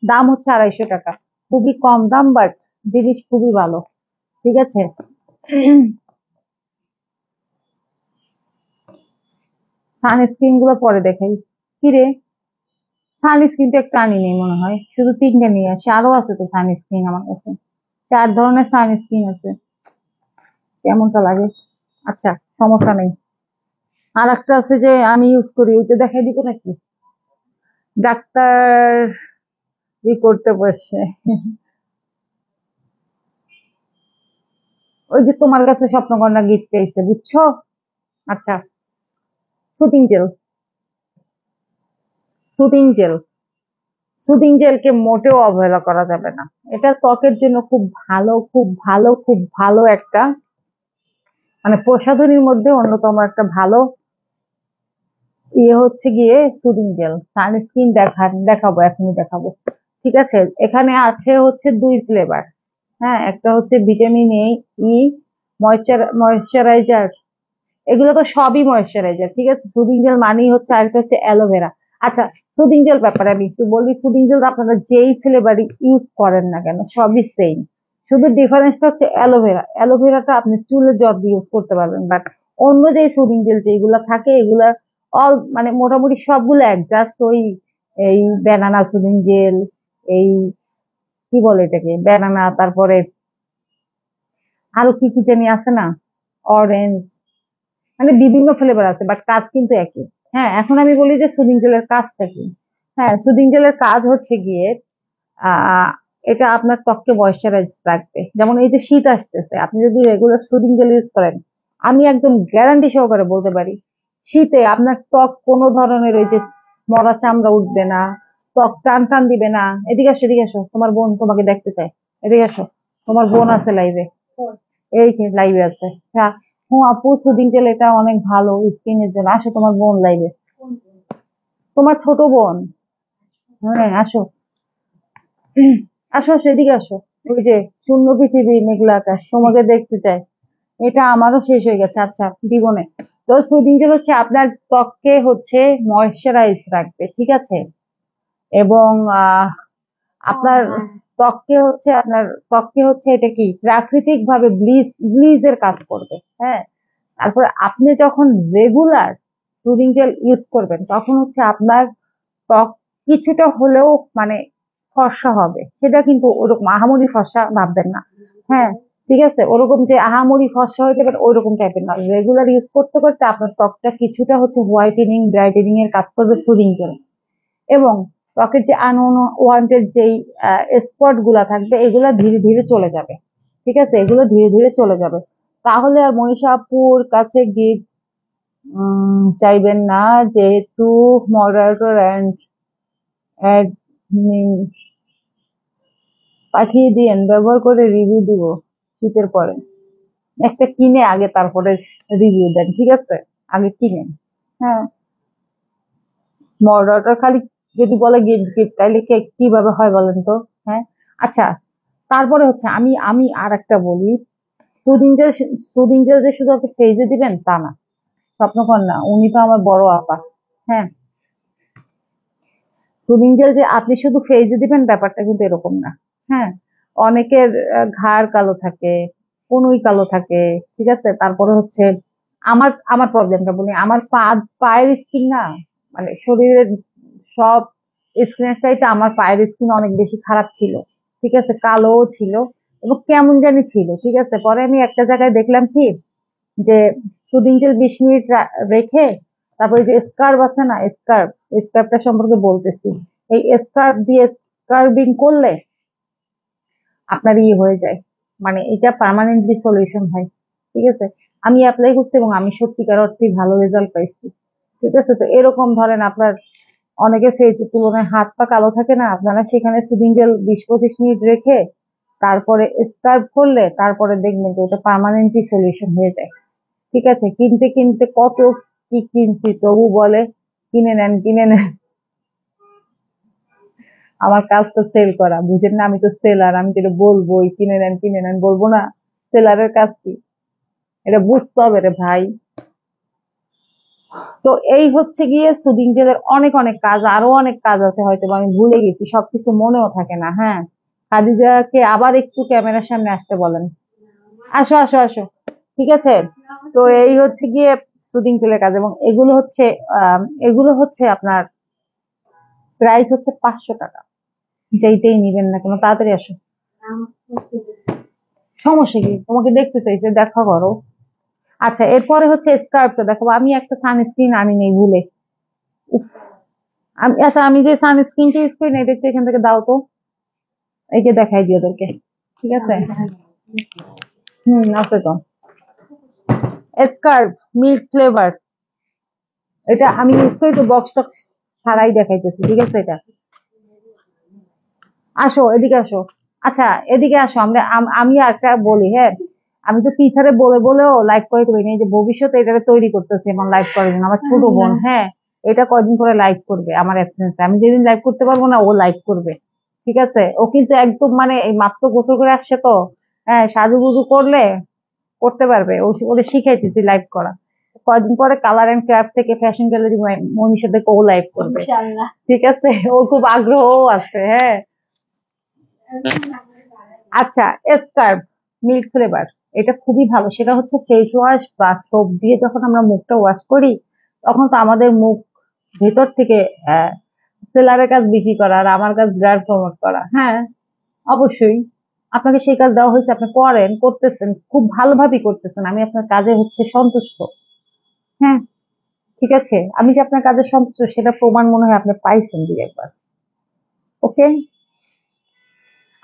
দাম হচ্ছে 250 টাকা, খুবই কম দাম, বাট জিনিস খুবই ভালো। ঠিক আছে। সানস্ক্রিন গুলো পরে দেখাই। কি রে, সানস্ক্রিন তো একটা আনি নেই মনে হয়, শুধু 3টে নিয়ে আসি। আরো আছে তো সানস্ক্রিন আমার কাছে, 4 ধরনের সানস্ক্রিন আছে। কেমনটা লাগে? আচ্ছা, সমস্যা নেই। আর একটা আছে যে আমি ইউজ করি, ওইটা দেখাই দিব নাকি? ডাক্তার করতে বসে। ওই যে তোমার কাছে স্বপ্নকন্যা গিফট চাইছে, বুঝছো? আচ্ছা, soothing gel. Soothing gel. Soothing জেলকে মোটেও অবহেলা করা যাবে না। এটা ত্বকের জন্য খুব ভালো, খুব ভালো, খুব ভালো একটা, মানে প্রসাধনীর মধ্যে অন্যতম একটা ভালো ইয়ে হচ্ছে গিয়ে সুদিং জেল। সানস্ক্রিন দেখাবো, এখনই দেখাবো। ঠিক আছে, এখানে আছে হচ্ছে 2 ফ্লেভার। হ্যাঁ, একটা হচ্ছে ভিটামিন ই ময়শ্চারাইজার। এগুলো তো সবই ময়শ্চারাইজার, ঠিক আছে। সুদিং জেল মানেই হচ্ছে, আরেকটা হচ্ছে অ্যালোভেরা। আচ্ছা, সুদিং জেল ব্যাপারে আমি একটু বলি। সুদিং জেল আপনারা যেই ফ্লেভারই ইউজ করেন না কেন সবই সেম, শুধু ডিফারেন্সটা হচ্ছে অ্যালোভেরা। অ্যালোভেরাটা আপনি চুলে যত্ন ইউজ করতে পারবেন, বাট অন্য যে সুদিং জেল যেগুলা থাকে এগুলা মানে মোটামুটি সবগুলো এক, জাস্ট ওই এই ব্যানানা সুদিং জেল, এই কি বলে এটাকে, ব্যানানা, তারপরে আরো কি কি জানি আছে না, অরেঞ্জ, মানে বিভিন্ন ফ্লেভার আছে, বাট কাজ কিন্তু একই। হ্যাঁ, এখন আমি বলি যে সুদিং জেলের কাজটা কি। হ্যাঁ, সুদিং জেলের কাজ হচ্ছে গিয়ে আহ এটা আপনার ত্বককে ময়শ্চারাইজ রাখবে। যেমন এই যে শীত আসতেছে, আপনি যদি রেগুলার সুদিং জেল ইউজ করেন, আমি একদম গ্যারান্টি সহকারে বলতে পারি, শীতে আপনার ত্বক কোনো ধরনের ওই যে মরা চামড়া উঠবে না, ত্বক টান টান দিবে না। এদিকে আসো, এদিকে আসো, তোমার বোন তোমাকে দেখতে চায়। এদিকে আসো, তোমার বোন আছে লাইভে, এই লাইভে আছে। হ্যাঁ, হুঁ আপু, সুদিং জেল এটা অনেক ভালো স্কিনের জন্য। আসো, তোমার বোন লাইভে, তোমার ছোট বোন। হ্যাঁ, আসো। আসো আসো, এদিকে আসো। ওই যে শূন্য পৃথিবী মেঘলা আকাশ তোমাকে দেখতে চায়। এটা আমারও শেষ হয়ে গেছে, আচ্ছা দিবনে। তো সুদিং জেল হচ্ছে আপনার ত্বককে হচ্ছে ময়শ্চারাইজ রাখবে, ঠিক আছে। এবং আপনার ত্বককে হচ্ছে এটা কি প্রাকৃতিক ভাবে ব্লিজের কাজ করবে। হ্যাঁ, তারপরে আপনি যখন রেগুলার সুদিং জেল ইউজ করবেন, তখন হচ্ছে আপনার ত্বক কিছুটা হলেও মানে ফর্সা হবে। সেটা কিন্তু ওরকম আহামরি ফর্সা ভাববেন না। হ্যাঁ, ঠিক আছে, ওরকম যে আহামরি ফর্সা হয়ে যাবে ওইরকম টাইপের না। রেগুলার ইউজ করতে করতে আপনার ত্বকটা কিছুটা হচ্ছে হোয়াইটেনিং ব্রাইটেনিং এর কাজ করবে সুদিং জেল। এবং ত্বকের যে আনওয়ান্টেড যেই স্পট গুলা থাকবে এগুলা ধীরে ধীরে চলে যাবে। ঠিক আছে, এগুলো ধীরে ধীরে চলে যাবে। তাহলে আর মনীষা আপুর কাছে গিফট চাইবেন না, যেহেতু মডারেটর অ্যান্ড অ্যাডমিন। পাঠিয়ে দিয়েন, ব্যবহার করে রিভিউ দিব শীতের পরে। একটা কিনে আগে তারপরে রিভিউ দেন, ঠিক আছে। আগে কিনেন। হ্যাঁ, মডারেটর খালি যদি বলে গিফট গিফট, তাইলে কিভাবে হয় বলেন তো? হ্যাঁ, আচ্ছা। তারপরে হচ্ছে আমি আমি আর একটা বলি, সুদিং জেল সুদিং জেল যে শুধু আপনি ফেজে দিবেন তা না। স্বপ্নকন্যা উনি তো আমার বড় আপা। হ্যাঁ, সুদিং জেল যে আপনি শুধু ফেজে দিবেন ব্যাপারটা কিন্তু এরকম না। হ্যাঁ, অনেকের ঘাড় কালো থাকে, কনুই কালো থাকে, ঠিক আছে। তারপরে হচ্ছে আমার আমার প্রবলেমটা বলি, আমার পায়ের স্কিন না, মানে শরীরের সব স্কিনের চাইতে আমার পায়ের স্কিন অনেক বেশি খারাপ ছিল। ঠিক আছে, কালোও ছিল এবং কেমন জানি ছিল। ঠিক আছে, পরে আমি একটা জায়গায় দেখলাম কি, যে সুদিং জেল 20 মিনিট রেখে তারপরে যে স্কার্ফ আছে না, স্কার্ফটা সম্পর্কে বলতেছি। এই স্কার্ফ দিয়ে স্কার্বিং করলে আপনার হয়ে যায়, মানে এটা পার্মানেন্টলি সলিউশন হয়। ঠিক আছে, আমি অ্যাপ্লাই করছি এবং আমি সত্যিকার অর্থে ভালো রেজাল্ট পাইছি। ঠিক আছে, তো এরকম ধরেন আপনার অনেকের ফেসের তুলনায় হাত পা কালো থাকে না, আপনারা সেখানে সুদিং জেল 20-25 মিনিট রেখে তারপরে স্কার্ফ করলে তারপরে দেখবেন যে ওটা পার্মানেন্টলি সলিউশন হয়ে যায়। ঠিক আছে, কিনতে কিনতে কত কি কিনছি, তবু বলে কিনে নেন কিনে নেন। আমার কাজ তো সেল করা, বুঝেন না, আমি তো সেলার, আমি যেটা বলবোই কিনে নেন বলবো না? সেলারের কাজ কি, এটা বুঝতে হবে রে ভাই। তো এই হচ্ছে গিয়ে সুদিং জেলের অনেক অনেক কাজ, আরো অনেক কাজ আছে, হয়তো বা আমি ভুলে গেছি, সবকিছু মনেও থাকে না। হ্যাঁ, খাদিজাকে আবার একটু ক্যামেরার সামনে আসতে বলেন। আসো আসো আসো। ঠিক আছে, তো এই হচ্ছে গিয়ে সুদিং জেলের কাজ, এবং এগুলো হচ্ছে আপনার প্রাইস হচ্ছে 500 টাকা। যেইটাই নিবেন না কেন, তাড়াতাড়ি আসো। সমস্যা কি, তোমাকে দেখতে চাইছে, দেখা করো। আচ্ছা, এরপরে হচ্ছে স্কার্ফটা দেখো, আমি একটা সানস্ক্রিন আনি নেই ভুলে। উফ, আচ্ছা, আমি যে সানস্ক্রিনটা ইউজ করি না, এটা একটু এখান থেকে দাও তো, এই যে দেখাই দিও ওদেরকে। ঠিক আছে, আছে তো। স্কার্ফ মিল্ক ফ্লেভার, এটা আমি ইউজ করি তো, বক্স টক্স ছাড়াই দেখাইতেছি। ঠিক আছে, এটা আসো এদিকে আসো। আচ্ছা, এদিকে আসো, আমি একটা বলি, হ্যাঁ, আমি তো পিছারে বলে বলেও লাইভ করে দেবো, এই যে ভবিষ্যতে এটা তৈরি করতেছি এবং লাইভ করার জন্য আমার ছোট বোন, হ্যাঁ, এটা কয়দিন পরে লাইভ করবে আমার অ্যাবসেন্সে, আমি যেদিন লাইভ করতে পারবো না ও লাইভ করবে। ঠিক আছে, ও কিন্তু একদম মানে এই মাত্র গোসল করে আসছে তো, হ্যাঁ, সাজুগুজু করলে করতে পারবে, ওদের শিখাইতেছি লাইভ করা। কয়দিন পরে কালার এন্ড ক্রাফট থেকে ফ্যাশন গ্যালারি মনীষা থেকে ও লাইভ করবে। ঠিক আছে, ওর খুব আগ্রহ আছে, হ্যাঁ। আচ্ছা, স্কার্ফ মিল্ক ফ্লেভার, এটা খুবই ভালো। সেটা হচ্ছে ফেস ওয়াশ বা সোপ দিয়ে যখন আমরা মুখটা ওয়াশ করি, তখন তো আমাদের মুখ ভেতর থেকে সেলারের কাজ বিক্রি করা আর আমার কাজ ব্র্যান্ড প্রমোট করা। হ্যাঁ, অবশ্যই আপনাকে সেই কাজ দেওয়া হয়েছে, আপনি করতেছেন, খুব ভালোভাবেই করতেছেন, আমি আপনার কাজে হচ্ছে সন্তুষ্ট। হ্যাঁ, ঠিক আছে, আমি যে আপনার কাজে সন্তুষ্ট সেটা প্রমাণ মনে হয় আপনি পাইছেন দুই একবার। ওকে,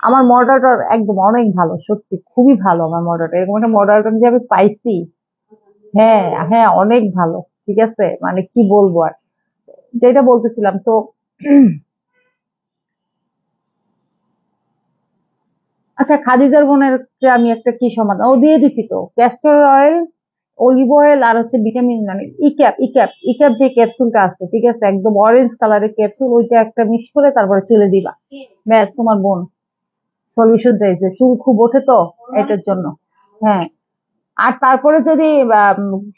আমার মডারেটর একদম অনেক ভালো, সত্যি খুবই ভালো আমার মডারেটর, এরকম একটা মডারেটর যে আমি পাইছি। হ্যাঁ হ্যাঁ, অনেক ভালো। ঠিক আছে, মানে কি বলবো আর, যেটা বলতেছিলাম তো। আচ্ছা, খাদিজার বোনের কে আমি একটা কি সমাধান ও দিয়ে দিছি তো, ক্যাস্টর অয়েল, অলিভ অয়েল, আর হচ্ছে ভিটামিন মানে ইক্যাপ যে ক্যাপসুলটা আছে, ঠিক আছে, একদম অরেঞ্জ কালারের ক্যাপসুল, ওইটা একটা মিক্স করে তারপরে চলে দিবা। ব্যাস, তোমার বোন সলিউশন চাইছে, চুল খুব ওঠে তো, এটার জন্য। হ্যাঁ, আর তারপরে যদি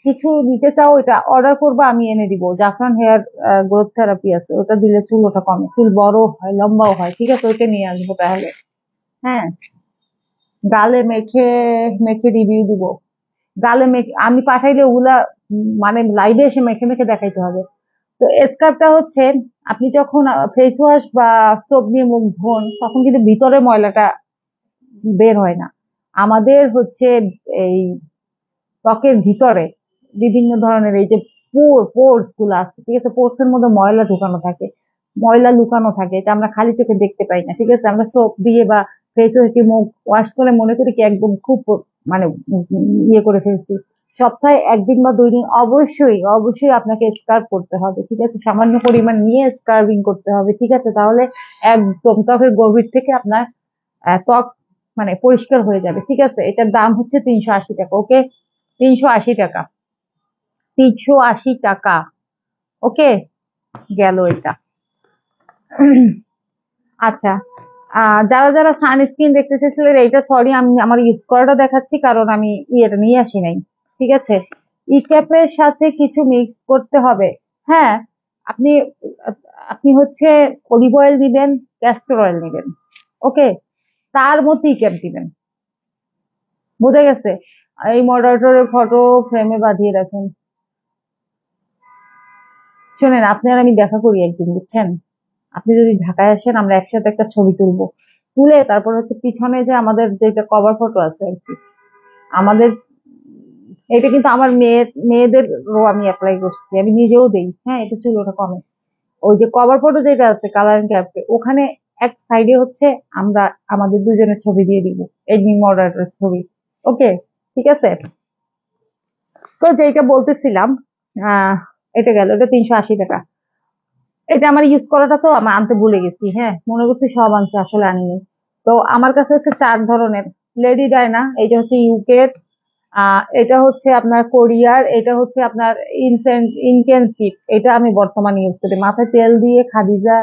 কিছু নিতে চাও এটা অর্ডার করবা, আমি এনে দিব। জাফরান হেয়ার গ্রোথ থেরাপি আছে, ওটা দিলে চুল ওঠা কমে, চুল বড় হয় লম্বাও হয়। ঠিক আছে, ওইটা নিয়ে আসবো তাহলে। হ্যাঁ, গালে মেখে মেখে রিভিউ দিব। গালে মেখে আমি পাঠাইলে ওগুলা মানে লাইভে এসে মেখে মেখে দেখাইতে হবে। তো স্কার্ফটা হচ্ছে আপনি যখন ফেস ওয়াশ বা সোপ দিয়ে মুখ ধোন, তখন কিন্তু ভিতরে ময়লাটা বের হয় না। আমাদের হচ্ছে এই ত্বকের ভিতরে বিভিন্ন ধরনের এই যে পোর্স গুলো আছে, ঠিক আছে, পোর্স এর মধ্যে ময়লা ঢুকানো থাকে, ময়লা লুকানো থাকে, এটা আমরা খালি চোখে দেখতে পাই না। ঠিক আছে, আমরা সোপ দিয়ে বা ফেস ওয়াশ দিয়ে মুখ ওয়াশ করে মনে করি কি একদম খুব মানে ইয়ে করে ফেলছি। সপ্তাহে 1 দিন বা 2 দিন অবশ্যই অবশ্যই আপনাকে স্কার্ফ করতে হবে। ঠিক আছে, সামান্য পরিমাণ নিয়ে স্কার্ভিং করতে হবে। ঠিক আছে, তাহলে একদম ত্বকের গভীর থেকে আপনার ত্বক মানে পরিষ্কার হয়ে যাবে। ঠিক আছে, এটার দাম হচ্ছে 380 টাকা। ওকে, 380 টাকা, 380 টাকা। ওকে, গেল এটা। আচ্ছা, যারা যারা সানস্ক্রিন দেখতে চাইছিলেন, এইটা সরি আমি আমার ইউজ করাটা দেখাচ্ছি, কারণ আমি ইয়েটা নিয়ে আসি নাই। ঠিক আছে, ইক্যাপের সাথে কিছু মিক্স করতে হবে। হ্যাঁ, আপনি আপনি হচ্ছে অলিভ অয়েল দিবেন, ক্যাস্টর অয়েল দিবেন। ওকে, তার মধ্যে ইক্যাপ দিবেন। বোঝা গেছে? এই মডারেটরের ফটো ফ্রেমে বাঁধিয়ে রাখেন। শোনেন, আপনি আর আমি দেখা করি একদিন, বুঝছেন? আপনি যদি ঢাকায় আসেন, আমরা একসাথে একটা ছবি তুলবো, তুলে তারপর হচ্ছে পিছনে যে আমাদের যেটা কভার ফটো আছে আর কি, আমাদের এটা কিন্তু আমার মেয়েদেরও আমি অ্যাপ্লাই করছি, আমি নিজেও দেই। হ্যাঁ, এটা ছিল ওটা কমে। ওই যে কভার ফটো যেটা আছে কালার ক্যাপে, ওখানে এক সাইডে হচ্ছে আমরা আমাদের দুজনের ছবি দিয়ে দিব, এডমিন মডারেটর ছবি। ওকে, ঠিক আছে। তো যেটা বলতেছিলাম, আহ এটা গেল, এটা 380 টাকা। এটা আমার ইউজ করাটা তো আমি আনতে ভুলে গেছি, হ্যাঁ মনে করছি সব আনছে, আসলে আনিনি। তো আমার কাছে হচ্ছে 4 ধরনের লেডি ডায়না, এটা হচ্ছে ইউকে, এটা হচ্ছে আপনার কোরিয়ার, এটা হচ্ছে আপনার ইনটেনসিভ। এটা আমি বর্তমানে ইউজ করি, মাথায় তেল দিয়ে খাদিজা,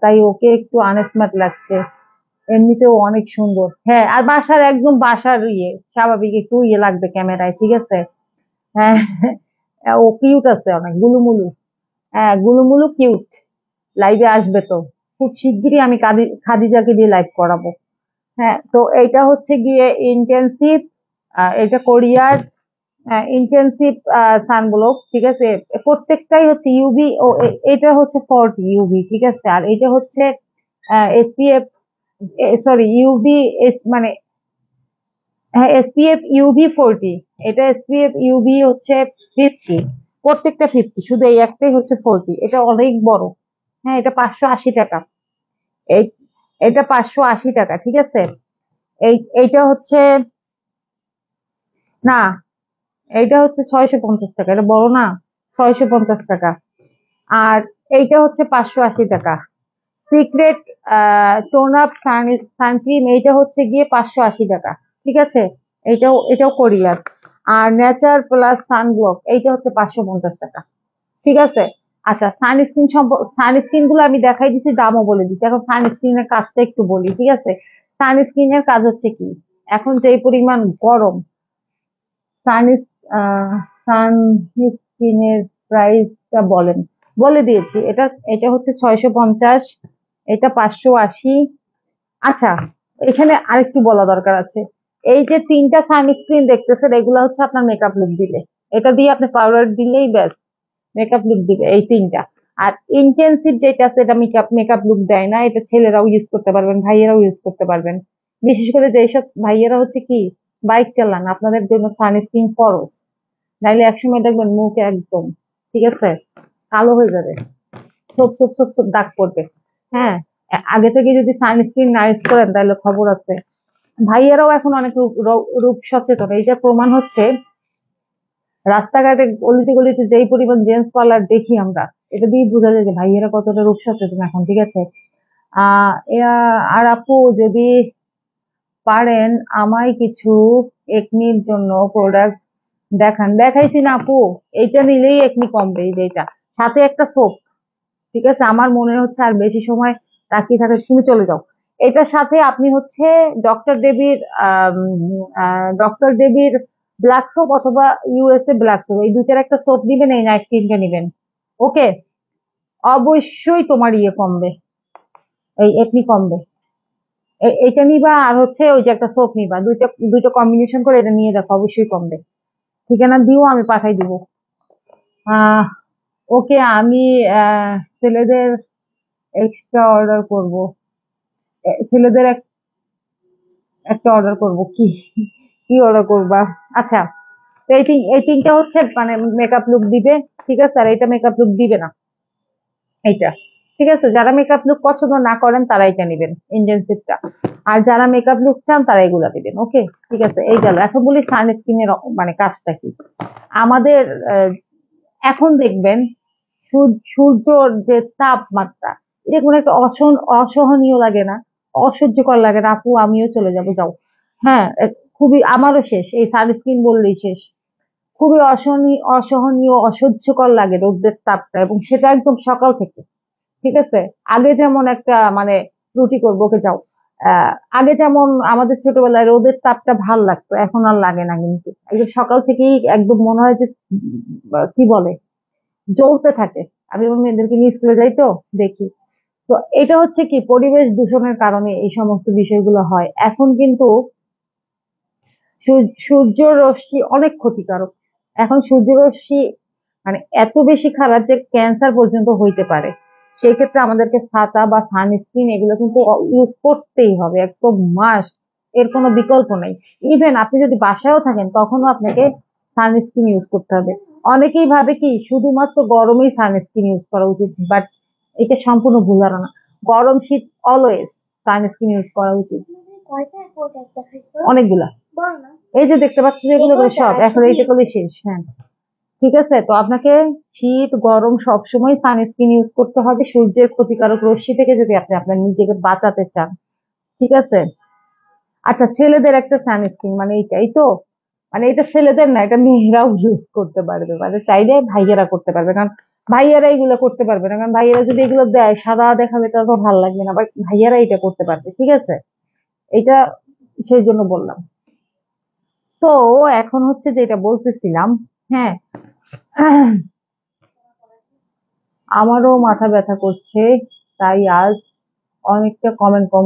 তাই ওকে একটু আনস্মার্ট লাগছে। এমনিতেও অনেক সুন্দর, হ্যাঁ। আর বাসার একদম বাসার স্বাভাবিক একটু লাগবে ক্যামেরায়, ঠিক আছে। হ্যাঁ, ও কিউট আছে অনেক, গুলুমুলু। হ্যাঁ, গুলুমুলু কিউট। লাইভে আসবে তো খুব শিগগিরই, আমি খাদিজাকে দিয়ে লাইভ করাবো। হ্যাঁ, তো এইটা হচ্ছে গিয়ে ইন্টেন্সিভ, এটা কোরিয়ার ইন্টেন্সিভ সানব্লক, ঠিক আছে। প্রত্যেকটাই হচ্ছে ইউভি, ও এটা হচ্ছে 40 ইউভি, ঠিক আছে। আর এটা হচ্ছে এসপিএফ, সরি ইউভি, মানে হ্যাঁ এসপিএফ ইউভি 40। এটা এসপিএফ ইউভি হচ্ছে 50, প্রত্যেকটা 50, শুধু এই একটাই হচ্ছে 40। এটা অনেক বড়। হ্যাঁ, এটা 580 টাকা। এই এটা 580 টাকা, ঠিক আছে। এইটা হচ্ছে, না এইটা হচ্ছে 650 টাকা, এটা বড় না, 650 টাকা। আর এইটা হচ্ছে 580 টাকা। সিক্রেট টোন আপ সানক্রিম, এইটা হচ্ছে গিয়ে 580 টাকা, ঠিক আছে। এটাও কোরিয়ার। আর নেচার প্লাস সানব্লক, এইটা হচ্ছে 550 টাকা, ঠিক আছে। আচ্ছা, সানস্ক্রিন গুলো আমি দেখাই দিছি, দামও বলে দিছি। এখন সানস্ক্রিনের কাজটা একটু বলি, ঠিক আছে। সানস্ক্রিনের কাজ হচ্ছে কি, এখন যে পরিমাণ গরম, সানস সানস্ক্রিনের প্রাইসটা বলেন, বলে দিয়েছি। এটা এটা হচ্ছে 650, এটা 580। আচ্ছা, এখানে আরেকটু বলা দরকার আছে। এই যে 3টা সানস্ক্রিন দেখতেছেন, এগুলো হচ্ছে আপনার মেকআপ লুক দিলে, এটা দিয়ে আপনি পাউডার দিলেই ব্যাস মেকআপ লুক দিবে, এই 3টা। আর ইন্টেন্সিভ যেটা আছে, এটা মেকআপ মেকআপ লুক দেয় না, এটা ছেলেরাও ইউজ করতে পারবেন, ভাইয়েরাও ইউজ করতে পারবেন। বিশেষ করে যেসব ভাইয়েরা হচ্ছে কি বাইক চালান, আপনাদের জন্য সানস্ক্রিন ফরজ। নাইলে একসময় দেখবেন মুখ একদম, ঠিক আছে, কালো হয়ে যাবে, ছোপ ছোপ ছোপ ছোপ দাগ পড়বে। হ্যাঁ, আগে থেকে যদি সানস্ক্রিন না ইউজ করেন তাহলে খবর আছে। ভাইয়েরাও এখন অনেক রূপ রূপ সচেতন, এইটা প্রমাণ হচ্ছে রাস্তাঘাটে গলিতে গলিতে যেই পরিমাণ জেন্টস পার্লার দেখি আমরা, এটা দিয়ে বোঝা যায় যে ভাইয়েরা কতটা রূপ সচেতন এখন, ঠিক আছে। আর আপু যদি পারেন আমায় কিছু একনির জন্য প্রোডাক্ট দেখান। দেখাইছি না আপু, এইটা নিলেই একনি কমবে, এই যে এটা, সাথে একটা সোপ, ঠিক আছে। আমার মনে হচ্ছে আর বেশি সময় তাকিয়ে থাকে, তুমি চলে যাও। এটার সাথে আপনি হচ্ছে ডক্টর দেবীর ডক্টর দেবীর ব্ল্যাক সোপ অথবা ইউএসএ ব্ল্যাক সোপ, এই দুইটার একটা সোপ নিবেন, এই নাইট ক্রিমটা নিবেন। ওকে, অবশ্যই তোমার কমবে, এই একনি কমবে। এইটা নিবা, আর হচ্ছে ওই যে একটা সোপ নিবা, দুইটা দুইটা কম্বিনেশন করে এটা নিয়ে দেখো, অবশ্যই কমবে। ঠিকানা দিও, আমি পাঠাই দিব। আহ ওকে, আমি আহ ছেলেদের এক্সট্রা অর্ডার করব। ছেলেদের একটা অর্ডার করব, কি কি অর্ডার করবা? আচ্ছা, তো এই তিনটা হচ্ছে মানে মেকআপ লুক দিবে, ঠিক আছে। আর এটা মেকআপ লুক দিবে না, এইটা, ঠিক আছে। যারা মেকআপ লুক পছন্দ না করেন তারা এটা নেবেন, ইন্টেন্সিভটা। আর যারা মেকআপ লুক চান তারা এগুলা দিবেন। ওকে, ঠিক আছে। এই গেল, এখন বলি সানস্ক্রিনের মানে কাজটা কি আমাদের। আহ, এখন দেখবেন সূর্যর যে তাপমাত্রা, এটা কোনো একটা অসহনীয় লাগে না, অসহ্যকর লাগে না আপু, আমিও চলে যাব, যাও। হ্যাঁ, খুবই, আমারও শেষ, এই সানস্ক্রিন বললেই শেষ। খুবই অসহনীয় অসহ্যকর লাগে রোদের তাপটা, এবং সেটা একদম সকাল থেকে, ঠিক আছে। আগে যেমন একটা মানে রুটি করবো, ওকে যাও। আহ আগে যেমন আমাদের ছোটবেলায় রোদের তাপটা ভাল লাগতো, এখন আর লাগে না, কিন্তু একদম সকাল থেকেই একদম মনে হয় যে কি বলে, জ্বলতে থাকে। আমি আমার মেয়েদেরকে নিয়ে স্কুলে যাই তো দেখি। তো এটা হচ্ছে কি পরিবেশ দূষণের কারণে এই সমস্ত বিষয়গুলো হয়। এখন কিন্তু সূর্য রশ্মি অনেক ক্ষতিকারক। এখন সূর্য রশ্মি মানে এত বেশি খারাপ যে ক্যান্সার পর্যন্ত হইতে পারে। সেই ক্ষেত্রে আমাদেরকে ছাতা বা সানস্ক্রিন এগুলো কিন্তু ইউজ করতেই হবে, একদম মাস্ট, এর কোনো বিকল্প নেই। ইভেন আপনি যদি বাসায়ও থাকেন তখনও আপনাকে সানস্ক্রিন ইউজ করতে হবে। অনেকেই ভাবে কি শুধুমাত্র গরমেই সানস্ক্রিন ইউজ করা উচিত, বাট এটা সম্পূর্ণ ভুল ধারণা। গরম শীত অলওয়েজ সানস্ক্রিন ইউজ করা উচিত। অনেকগুলা, এই যে দেখতে পাচ্ছ যেগুলো সব এখন এইটা করলে শেষ। হ্যাঁ ঠিক আছে, তো আপনাকে শীত গরম সবসময় সানস্ক্রিন ইউজ করতে হবে সূর্যের ক্ষতিকারক রশ্মি থেকে যদি আপনি আপনার নিজেকে বাঁচাতে চান। ঠিক আছে। আচ্ছা, ছেলেদের একটা সানস্ক্রিন মানে এইটাই তো, মানে এটা ছেলেদের না, এটা মেয়েরাও ইউজ করতে পারবে, মানে চাইলে ভাইয়েরা করতে পারবে, কারণ ভাইয়েরা এগুলো করতে পারবে না, কারণ ভাইয়েরা যদি এগুলো দেয় সাদা দেখাবে তাহলে তো ভালো লাগবে না, বাট ভাইয়েরা এটা করতে পারবে। ঠিক আছে, এটা সেই জন্য বললাম। তো এখন হচ্ছে যেটা বলতেছিলাম, হ্যাঁ, আমারও মাথা ব্যথা করছে, তাই আজ অনেকটা কমেন্ট কম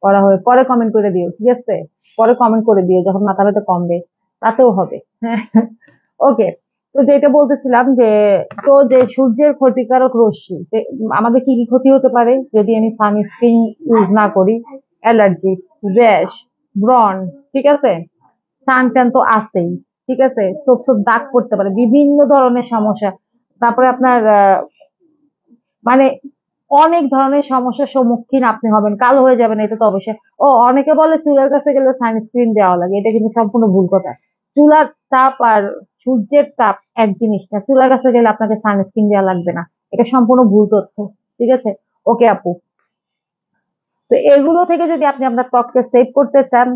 করা হবে, পরে কমেন্ট করে দিও, ঠিক আছে, পরে কমেন্ট করে দিও যখন মাথা ব্যথা কমবে, তাতেও হবে। হ্যাঁ, ওকে। তো যেটা বলতেছিলাম যে, তো যে সূর্যের ক্ষতিকারক রশ্মি আমাদের কি কি ক্ষতি হতে পারে যদি আমি সানস্ক্রিন ইউজ না করি? অ্যালার্জি, র্যাশ, ব্রন, ঠিক আছে, সান ট্যান তো আছেই, ঠিক আছে, সব সব দাগ পড়তে পারে, বিভিন্ন ধরনের সমস্যা। তারপরে আপনার মানে অনেক ধরনের সমস্যার সম্মুখীন আপনি হবেন, কালো হয়ে যাবেন, এটা তো অবশ্যই। ও, অনেকে বলে চুলের কাছে গেলে সানস্ক্রিন দেওয়া লাগে, এটা কিন্তু সম্পূর্ণ ভুল কথা। চুলার তাপ আর সূর্যের তাপ এক জিনিস না, চুলার কাছে গেলে আপনাকে সানস্ক্রিন দেওয়া লাগবে না, এটা সম্পূর্ণ ভুল তথ্য। ঠিক আছে, ওকে আপু। তো এগুলো থেকে যদি আপনি আপনার ত্বককে সেভ করতে চান,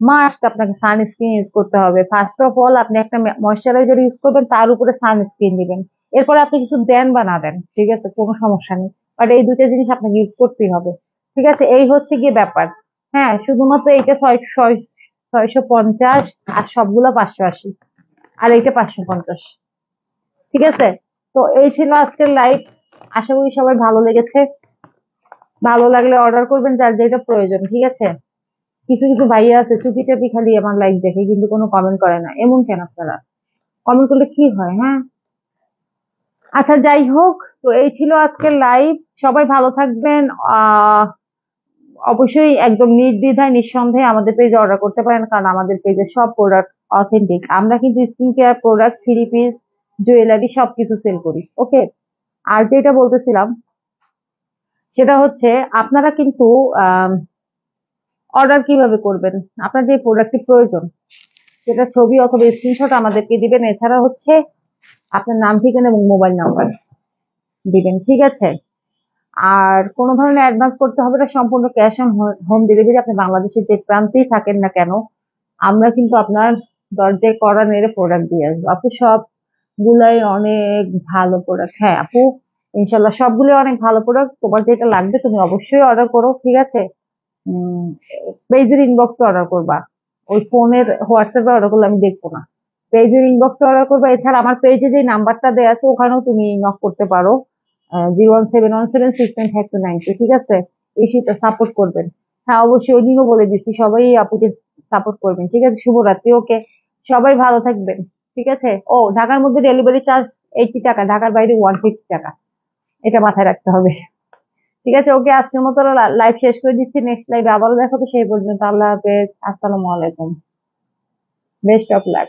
মাস্ট আপনাকে সানস্ক্রিন ইউজ করতে হবে। ফার্স্ট অফ অল আপনি একটা ময়শ্চারাইজার ইউজ করবেন, তার উপরে সানস্ক্রিন দিবেন, এরপরে আপনি কিছু দেন বা না দেন, ঠিক আছে, কোনো সমস্যা নেই, বাট এই দুইটা জিনিস আপনাকে ইউজ করতেই হবে। ঠিক আছে, এই হচ্ছে গিয়ে ব্যাপার। হ্যাঁ, শুধুমাত্র এইটা 650, আর সবগুলো 580, আর এইটা 550। ঠিক আছে, তো এই ছিল আজকের লাইভ। আশা করি সবাই ভালো লেগেছে। ভালো লাগলে অর্ডার করবেন যার যেটা প্রয়োজন। ঠিক আছে, কিছু কিছু ভাইয়া আছে চুপি চাপি খালি আমার লাইক দেখে কিন্তু কোনো কমেন্ট করে না, এমন কেন আপনারা? কমেন্ট করলে কি হয়? হ্যাঁ, আচ্ছা যাই হোক, তো এই ছিল আজকের লাইভ। সবাই ভালো থাকবেন। আহ অবশ্যই একদম নির্দ্বিধায় নিঃসন্দেহে আমাদের পেজে অর্ডার করতে পারেন, কারণ আমাদের পেজে সব প্রোডাক্ট অথেন্টিক। আমরা কিন্তু skin care product, three piece, jewellery সবকিছু সেল করি। ওকে। আর যেটা বলতেছিলাম সেটা হচ্ছে, আপনারা কিন্তু অর্ডার কিভাবে করবেন? আপনার যে প্রোডাক্টটি প্রয়োজন সেটা ছবি অথবা স্ক্রিনশট আমাদেরকে দিবেন, এছাড়া হচ্ছে আপনার নাম, ঠিকানা এবং মোবাইল নাম্বার দিবেন। ঠিক আছে, আর কোনো ধরনের অ্যাডভান্স করতে হবে না, সম্পূর্ণ ক্যাশ অন হোম ডেলিভারি। আপনি বাংলাদেশের যে প্রান্তেই থাকেন না কেন, আমরা কিন্তু আপনার দরজায় কড়া নেড়ে প্রোডাক্ট দিয়ে আসবো। আপু সবগুলাই অনেক ভালো প্রোডাক্ট। হ্যাঁ আপু, ইনশাল্লাহ সবগুলোই অনেক ভালো প্রোডাক্ট। তোমার যেটা লাগবে তুমি অবশ্যই অর্ডার করো। ঠিক আছে, পেজের ইনবক্সে অর্ডার করবা, ওই ফোনের হোয়াটসঅ্যাপে অর্ডার করলে আমি দেখবো না। পেজের ইনবক্সে অর্ডার করবা, এছাড়া আমার পেজে যে নাম্বারটা দেওয়া আছে ওখানেও তুমি নক করতে পারো, 0171769। ঠিক আছে, এই শীতটা সাপোর্ট করবেন। হ্যাঁ অবশ্যই, ওই দিনও বলে দিচ্ছি সবাই আপুকে সাপোর্ট করবেন। ঠিক আছে, শুভরাত্রি। ওকে, সবাই ভালো থাকবেন। ঠিক আছে। ও, ঢাকার মধ্যে ডেলিভারি চার্জ 80 টাকা, ঢাকার বাইরে 150 টাকা, এটা মাথায় রাখতে হবে। ঠিক আছে, ওকে, আজকের মতো লাইভ শেষ করে দিচ্ছি। নেক্সট লাইভে আবারও দেখাবো, সেই পর্যন্ত আল্লাহ হাফেজ, আসসালামু আলাইকুম, বেস্ট অফ লাক।